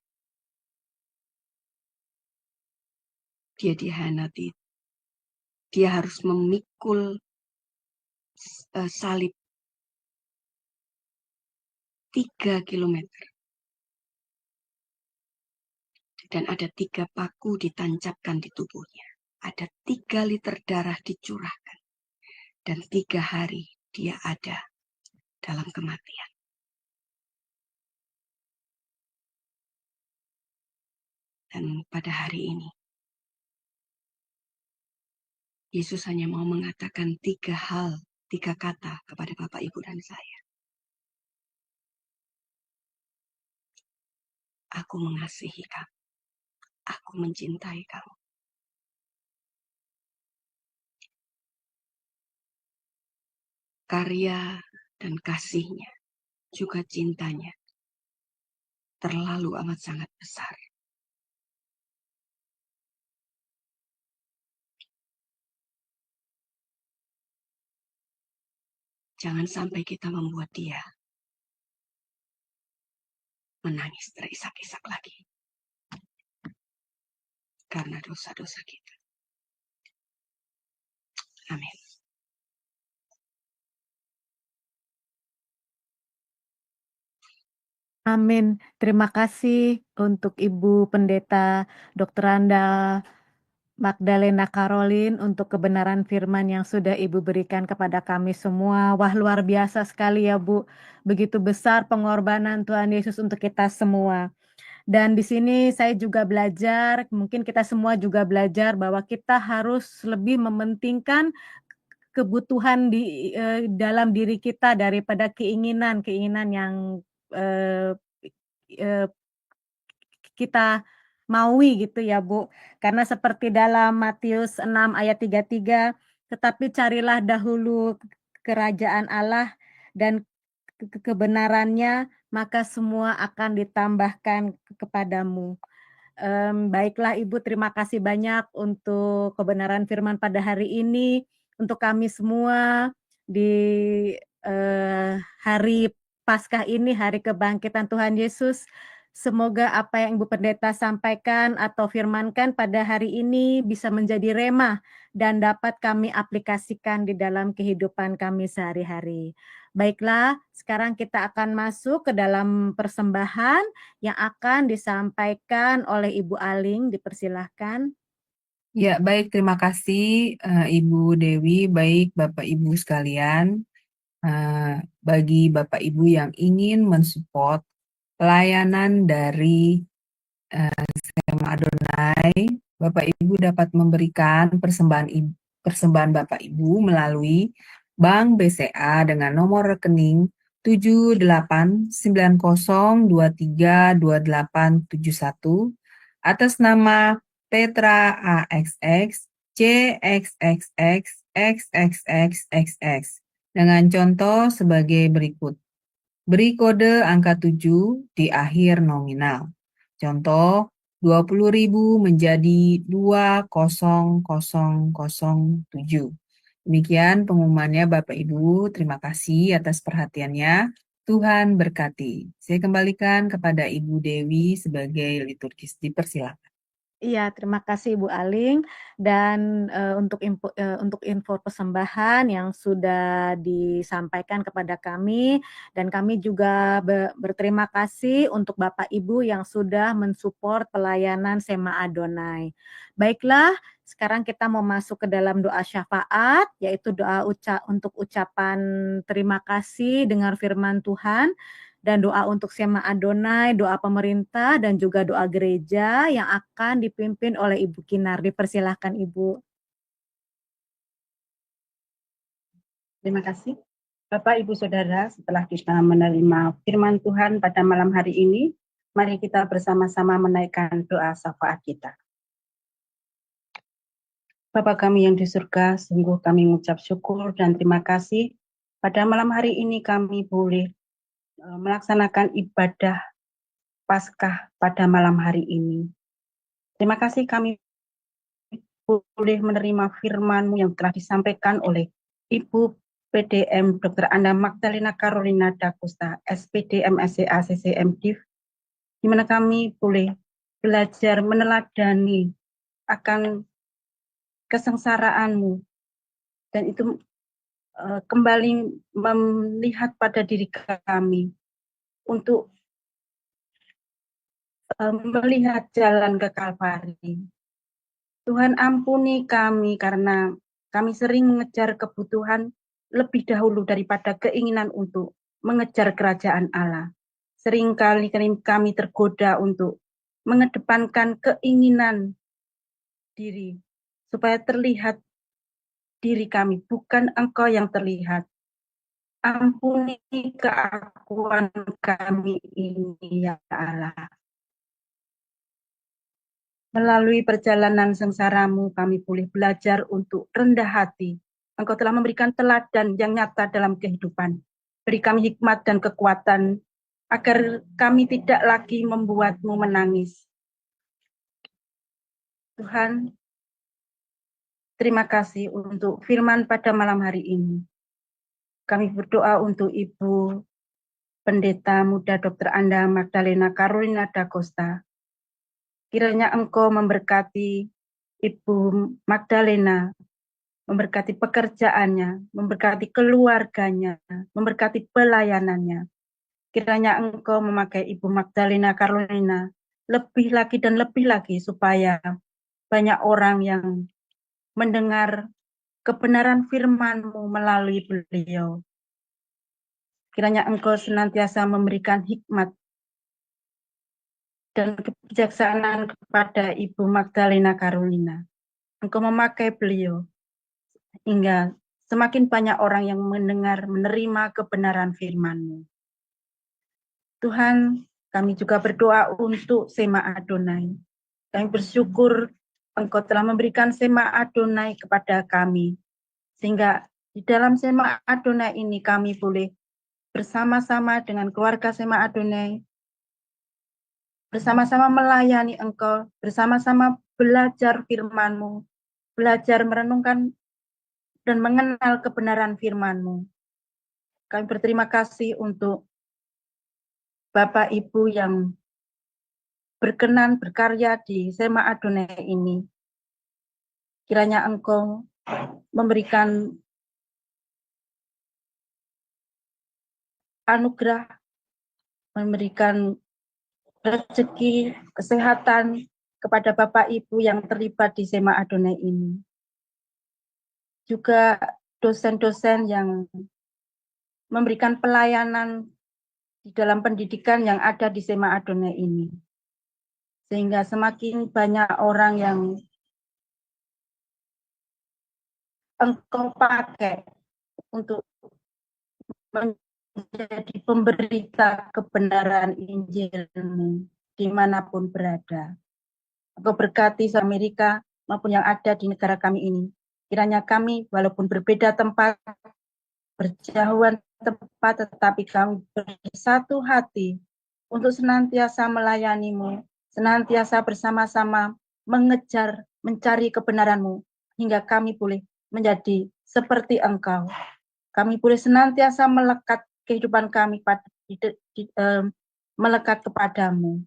Dia dihianati. Dia harus memikul salib 3 kilometer. Dan ada 3 paku ditancapkan di tubuhnya. Ada 3 liter darah dicurahkan. Dan 3 hari dia ada dalam kematian. Dan pada hari ini, Yesus hanya mau mengatakan 3 hal, 3 kata kepada Bapak, Ibu, dan saya. Aku mengasihi kamu. Aku mencintai kamu. Karya dan kasihnya, juga cintanya, terlalu amat sangat besar. Jangan sampai kita membuat dia menangis terisak-isak lagi karena dosa-dosa kita. Amin. Amin. Terima kasih untuk Ibu Pendeta Dr. Randa Magdalena Caroline untuk kebenaran firman yang sudah Ibu berikan kepada kami semua. Wah, luar biasa sekali ya Bu. Begitu besar pengorbanan Tuhan Yesus untuk kita semua. Dan di sini saya juga belajar, mungkin kita semua juga belajar bahwa kita harus lebih mementingkan kebutuhan dalam diri kita daripada keinginan-keinginan yang eh, eh, kita maui gitu ya Bu. Karena seperti dalam Matius 6 ayat 33, tetapi carilah dahulu kerajaan Allah dan kebenarannya, maka semua akan ditambahkan kepadamu. Baiklah Ibu, terima kasih banyak untuk kebenaran firman pada hari ini. Untuk kami semua di hari Paskah ini, hari kebangkitan Tuhan Yesus, semoga apa yang Ibu Pendeta sampaikan atau firmankan pada hari ini bisa menjadi rema dan dapat kami aplikasikan di dalam kehidupan kami sehari-hari. Baiklah, sekarang kita akan masuk ke dalam persembahan yang akan disampaikan oleh Ibu Aling. Dipersilahkan. Ya, baik. Terima kasih Ibu Dewi, baik Bapak Ibu sekalian. Bagi Bapak Ibu yang ingin mensupport pelayanan dari Sema Adonai, Bapak Ibu dapat memberikan persembahan Bapak Ibu melalui Bank BCA dengan nomor rekening 7890232871 atas nama Petra AXX CXXX XXXXX dengan contoh sebagai berikut. Beri kode angka 7 di akhir nominal. Contoh, 20.000 menjadi 20007. Demikian pengumumannya Bapak Ibu. Terima kasih atas perhatiannya. Tuhan berkati. Saya kembalikan kepada Ibu Dewi sebagai liturgis. Dipersilakan. Iya, terima kasih Ibu Aling. Dan untuk info persembahan yang sudah disampaikan kepada kami, dan kami juga berterima kasih untuk Bapak Ibu yang sudah mensupport pelayanan Sema Adonai. Baiklah, sekarang kita mau masuk ke dalam doa syafaat, yaitu doa untuk ucapan terima kasih dengar firman Tuhan, dan doa untuk Sema Adonai, doa pemerintah, dan juga doa gereja yang akan dipimpin oleh Ibu Kinar. Dipersilahkan Ibu. Terima kasih. Bapak, Ibu, Saudara, setelah kita menerima firman Tuhan pada malam hari ini, mari kita bersama-sama menaikkan doa syafaat kita. Bapa kami yang di surga, sungguh kami mengucap syukur dan terima kasih. Pada malam hari ini kami boleh melaksanakan ibadah Paskah pada malam hari ini. Terima kasih kami boleh menerima firman-Mu yang telah disampaikan oleh Ibu PDM Dr. Anda Magdalena Carolina Dacosta, SPD MSCA CCM Div, di mana kami boleh belajar meneladani akan kesengsaraan-Mu, dan itu kembali melihat pada diri kami untuk melihat jalan ke Kalvari. Tuhan, ampuni kami karena kami sering mengejar kebutuhan lebih dahulu daripada keinginan untuk mengejar kerajaan Allah. Seringkali kami tergoda untuk mengedepankan keinginan diri, supaya terlihat diri kami, bukan Engkau yang terlihat. Ampuni keakuan kami ini, ya Allah. Melalui perjalanan sengsara-Mu, kami boleh belajar untuk rendah hati. Engkau telah memberikan teladan yang nyata dalam kehidupan. Beri kami hikmat dan kekuatan, agar kami tidak lagi membuat-Mu menangis. Tuhan, terima kasih untuk firman pada malam hari ini. Kami berdoa untuk Ibu Pendeta Muda Dr. Anda Magdalena Carolina da Costa. Kiranya Engkau memberkati Ibu Magdalena, memberkati pekerjaannya, memberkati keluarganya, memberkati pelayanannya. Kiranya Engkau memakai Ibu Magdalena Carolina lebih lagi dan lebih lagi supaya banyak orang yang mendengar kebenaran firman-Mu melalui beliau. Kiranya Engkau senantiasa memberikan hikmat dan kebijaksanaan kepada Ibu Magdalena Carolina. Engkau memakai beliau hingga semakin banyak orang yang mendengar, menerima kebenaran firman-Mu. Tuhan, kami juga berdoa untuk Sema Adonai. Kami bersyukur Engkau telah memberikan Sema Adonai kepada kami, sehingga di dalam Sema Adonai ini kami boleh bersama-sama dengan keluarga Sema Adonai, bersama-sama melayani Engkau, bersama-sama belajar firman-Mu, belajar merenungkan dan mengenal kebenaran firman-Mu. Kami berterima kasih untuk Bapak Ibu yang berkenan berkarya di Sema Adonai ini. Kiranya Engkau memberikan anugerah, memberikan rezeki, kesehatan kepada Bapak Ibu yang terlibat di Sema Adonai ini. Juga dosen-dosen yang memberikan pelayanan di dalam pendidikan yang ada di Sema Adonai ini. Sehingga semakin banyak orang yang Engkau pakai untuk menjadi pemberita kebenaran Injil-Mu dimanapun berada. Engkau berkati Amerika maupun yang ada di negara kami ini. Kiranya kami walaupun berbeda tempat, berjauhan tempat, tetapi kami bersatu hati untuk senantiasa melayani-Mu, senantiasa bersama-sama mengejar, mencari kebenaran-Mu, hingga kami boleh menjadi seperti Engkau. Kami boleh senantiasa melekat kehidupan kami melekat kepadamu.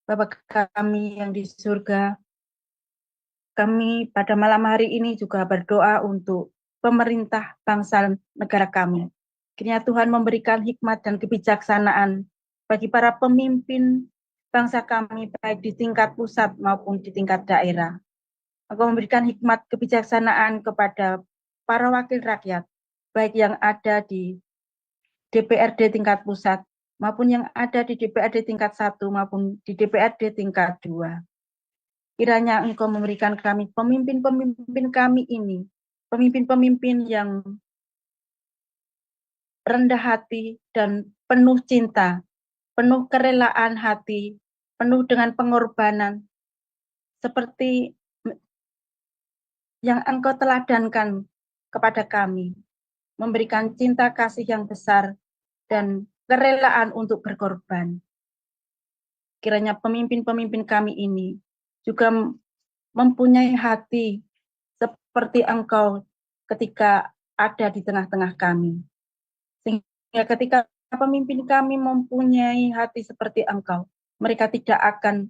Bapa kami yang di surga, kami pada malam hari ini juga berdoa untuk pemerintah bangsa negara kami. Kiranya Tuhan memberikan hikmat dan kebijaksanaan bagi para pemimpin bangsa kami, baik di tingkat pusat maupun di tingkat daerah. Engkau memberikan hikmat kebijaksanaan kepada para wakil rakyat, baik yang ada di DPRD tingkat pusat, maupun yang ada di DPRD tingkat 1, maupun di DPRD tingkat 2. Kiranya Engkau memberikan kami pemimpin-pemimpin kami ini, pemimpin-pemimpin yang rendah hati dan penuh cinta, penuh kerelaan hati, penuh dengan pengorbanan, seperti yang Engkau teladankan kepada kami, memberikan cinta kasih yang besar dan kerelaan untuk berkorban. Kiranya pemimpin-pemimpin kami ini juga mempunyai hati seperti Engkau ketika ada di tengah-tengah kami. Sehingga ketika pemimpin kami mempunyai hati seperti Engkau, mereka tidak akan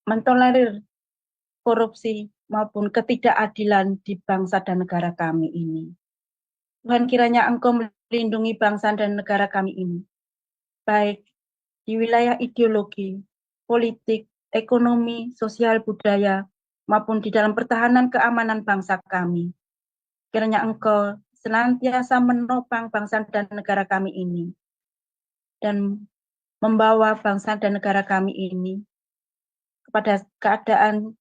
mentolerir korupsi maupun ketidakadilan di bangsa dan negara kami ini. Tuhan, kiranya Engkau melindungi bangsa dan negara kami ini, baik di wilayah ideologi, politik, ekonomi, sosial, budaya, maupun di dalam pertahanan keamanan bangsa kami. Kiranya Engkau senantiasa menopang bangsa dan negara kami ini, dan membawa bangsa dan negara kami ini kepada keadaan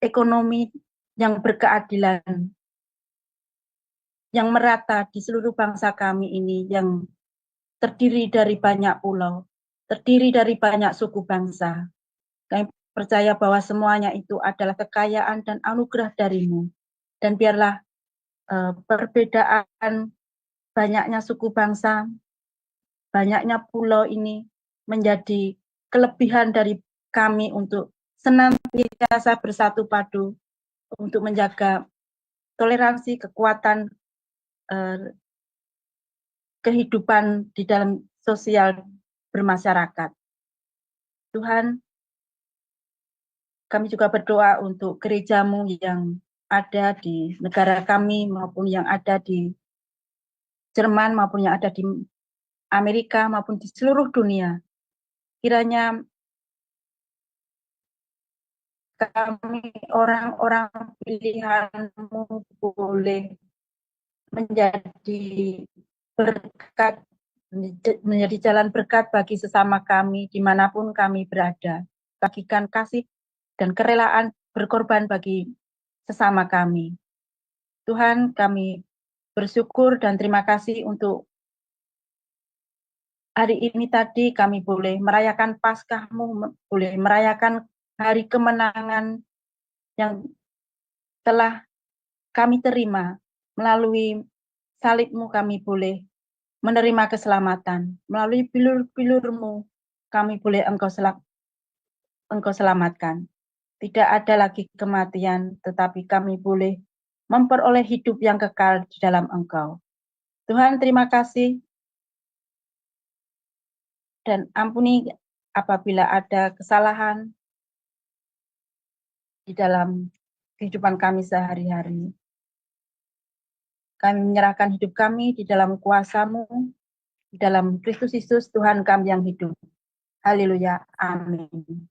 ekonomi yang berkeadilan, yang merata di seluruh bangsa kami ini, yang terdiri dari banyak pulau, terdiri dari banyak suku bangsa. Kami percaya bahwa semuanya itu adalah kekayaan dan anugerah dari-Mu. Dan biarlah perbedaan banyaknya suku bangsa, banyaknya pulau ini menjadi kelebihan dari kami untuk senantiasa bersatu padu untuk menjaga toleransi, kekuatan kehidupan di dalam sosial bermasyarakat. Tuhan, kami juga berdoa untuk gerejamu yang ada di negara kami maupun yang ada di Jerman maupun yang ada di Amerika maupun di seluruh dunia. Kiranya kami orang-orang pilihan-Mu boleh menjadi berkat, menjadi jalan berkat bagi sesama kami dimanapun kami berada. Bagikan kasih dan kerelaan berkorban bagi sesama kami. Tuhan, kami bersyukur dan terima kasih untuk hari ini tadi kami boleh merayakan Paskah-Mu, boleh merayakan hari kemenangan yang telah kami terima. Melalui salib-Mu kami boleh menerima keselamatan. Melalui bilur-bilur-Mu kami boleh Engkau selamatkan. Tidak ada lagi kematian, tetapi kami boleh memperoleh hidup yang kekal di dalam Engkau. Tuhan, terima kasih dan ampuni apabila ada kesalahan di dalam kehidupan kami sehari-hari. Kami menyerahkan hidup kami di dalam kuasa-Mu, di dalam Kristus Yesus, Tuhan kami yang hidup. Haleluya. Amin.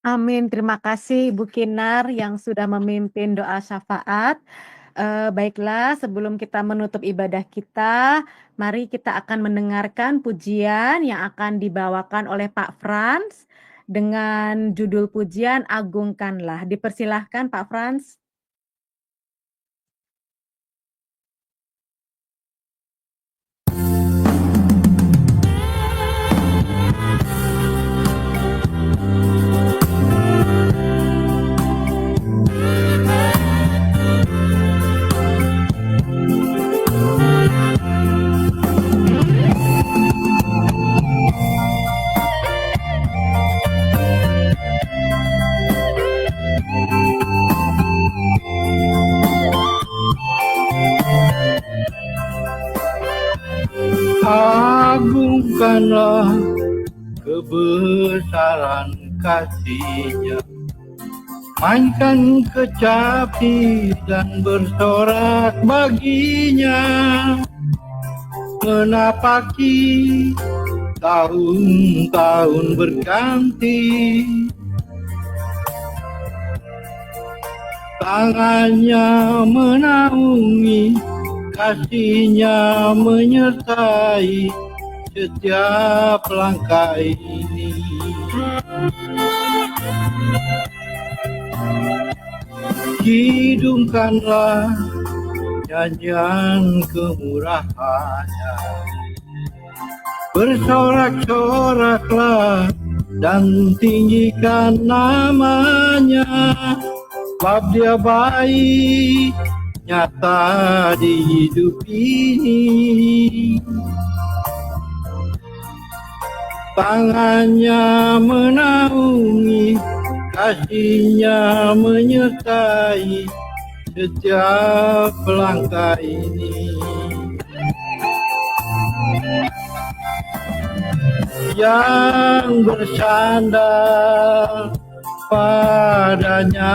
Amin. Terima kasih Ibu Kinar yang sudah memimpin doa syafaat. Baiklah, sebelum kita menutup ibadah kita, mari kita akan mendengarkan pujian yang akan dibawakan oleh Pak Frans dengan judul pujian Agungkanlah. Dipersilahkan Pak Frans. Agungkanlah kebesaran kasih-Nya, mainkan kecapi dan bersorak baginya, menapaki tahun-tahun berganti. Tangannya menaungi, kasih-Nya menyertai setiap langkah ini. Hidungkanlah nyanyian kemurahan-Nya, bersorak-soraklah dan tinggikan nama-Nya, sebab Dia baik nyata di hidup ini. Tangannya menaungi, kasih-Nya menyertai setiap langkah ini. Yang bersandar padanya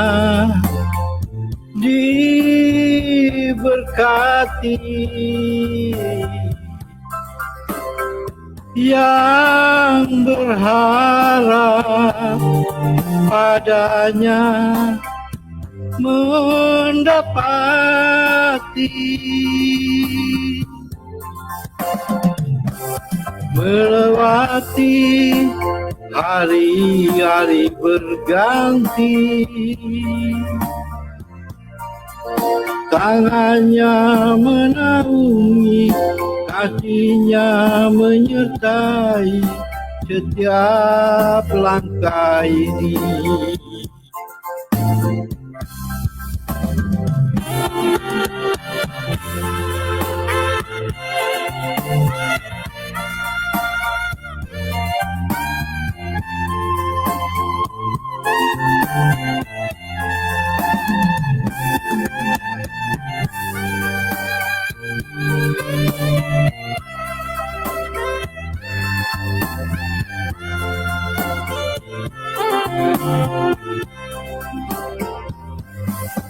diberkati, yang berharap padanya mendapati, melewati hari-hari berganti. Tangannya menaungi, kasih-Nya menyertai setiap langkah ini.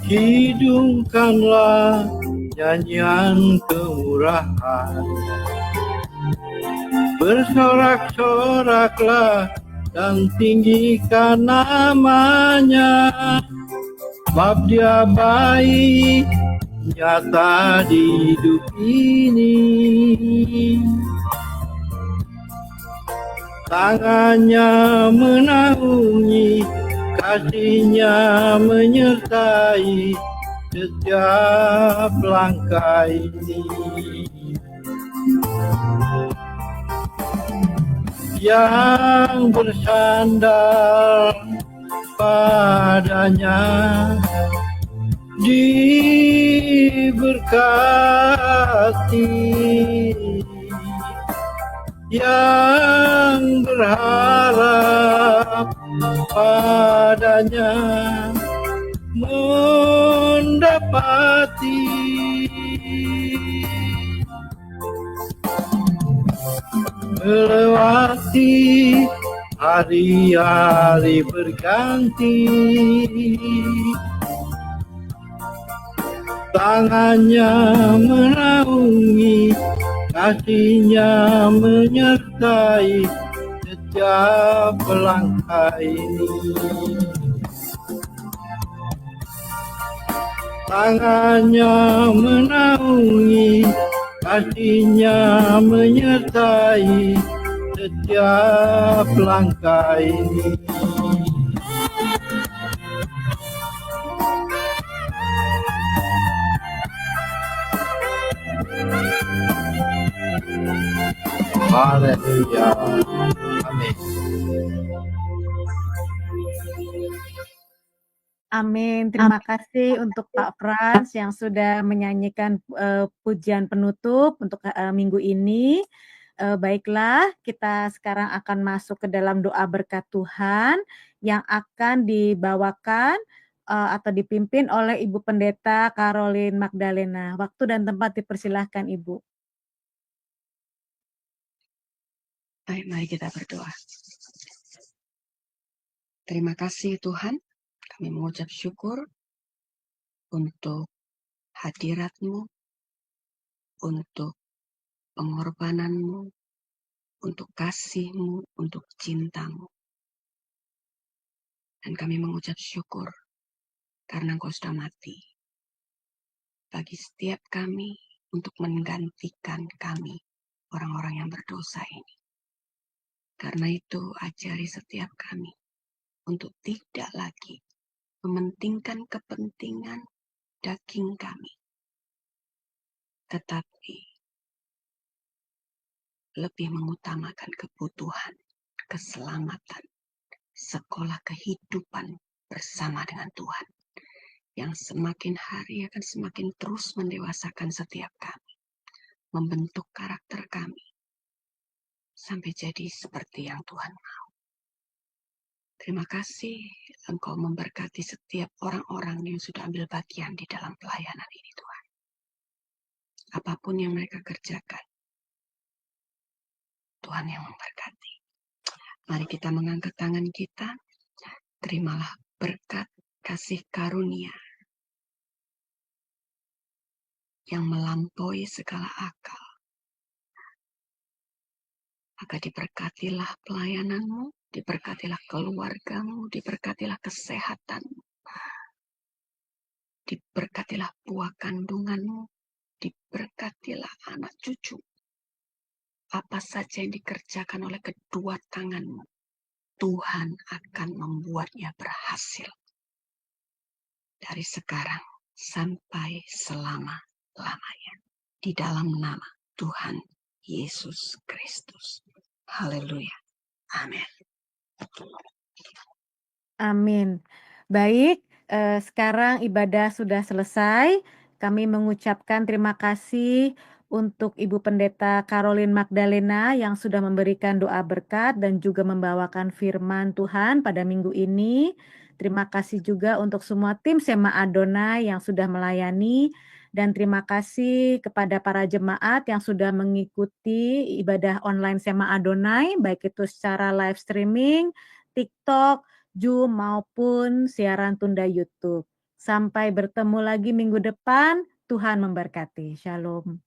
Hidungkanlah nyanyian kemurahan, bersorak-soraklah dan tinggikan namanya, sebab dia baik nyata di hidup ini. Tangannya menaungi, kasihnya menyertai setiap langkah ini. Yang bersandar padanya diberkati, yang berharap padanya mendapati. Melewati hari-hari berganti, tangannya menaungi, kasihnya menyertai setiap langkah ini. Tangannya menaungi, kasihnya menyertai setiap langkah ini. Haleluya. Amin. Amin. Terima kasih untuk Pak Frans yang sudah menyanyikan pujian penutup untuk minggu ini. Baiklah, kita sekarang akan masuk ke dalam doa berkat Tuhan yang akan dibawakan atau dipimpin oleh Ibu Pendeta Caroline Magdalena. Waktu dan tempat dipersilahkan, Ibu. Baik, mari kita berdoa. Terima kasih Tuhan, kami mengucap syukur untuk hadirat-Mu, untuk pengorbanan-Mu, untuk kasih-Mu, untuk cinta-Mu. Dan kami mengucap syukur karena Engkau sudah mati bagi setiap kami untuk menggantikan kami, orang-orang yang berdosa ini. Karena itu ajari setiap kami untuk tidak lagi mementingkan kepentingan daging kami, tetapi lebih mengutamakan kebutuhan, keselamatan, sekolah kehidupan bersama dengan Tuhan, yang semakin hari akan semakin terus mendewasakan setiap kami, membentuk karakter kami, sampai jadi seperti yang Tuhan mau. Terima kasih Engkau memberkati setiap orang-orang yang sudah ambil bagian di dalam pelayanan ini, Tuhan. Apapun yang mereka kerjakan, Tuhan yang memberkati. Mari kita mengangkat tangan kita, terimalah berkat kasih karunia yang melampaui segala akal. Maka diberkatilah pelayananmu, diberkatilah keluargamu, diberkatilah kesehatanmu, diberkatilah buah kandunganmu, diberkatilah anak cucu. Apa saja yang dikerjakan oleh kedua tanganmu, Tuhan akan membuatnya berhasil. Dari sekarang sampai selama-lamanya. Di dalam nama Tuhan Yesus Kristus. Haleluya. Amin. Amin. Baik, sekarang ibadah sudah selesai. Kami mengucapkan terima kasih untuk Ibu Pendeta Caroline Magdalena yang sudah memberikan doa berkat dan juga membawakan firman Tuhan pada minggu ini. Terima kasih juga untuk semua tim Sema Adonai yang sudah melayani, dan terima kasih kepada para jemaat yang sudah mengikuti ibadah online Sema Adonai, baik itu secara live streaming, TikTok, Zoom maupun siaran tunda YouTube. Sampai bertemu lagi minggu depan. Tuhan memberkati. Shalom.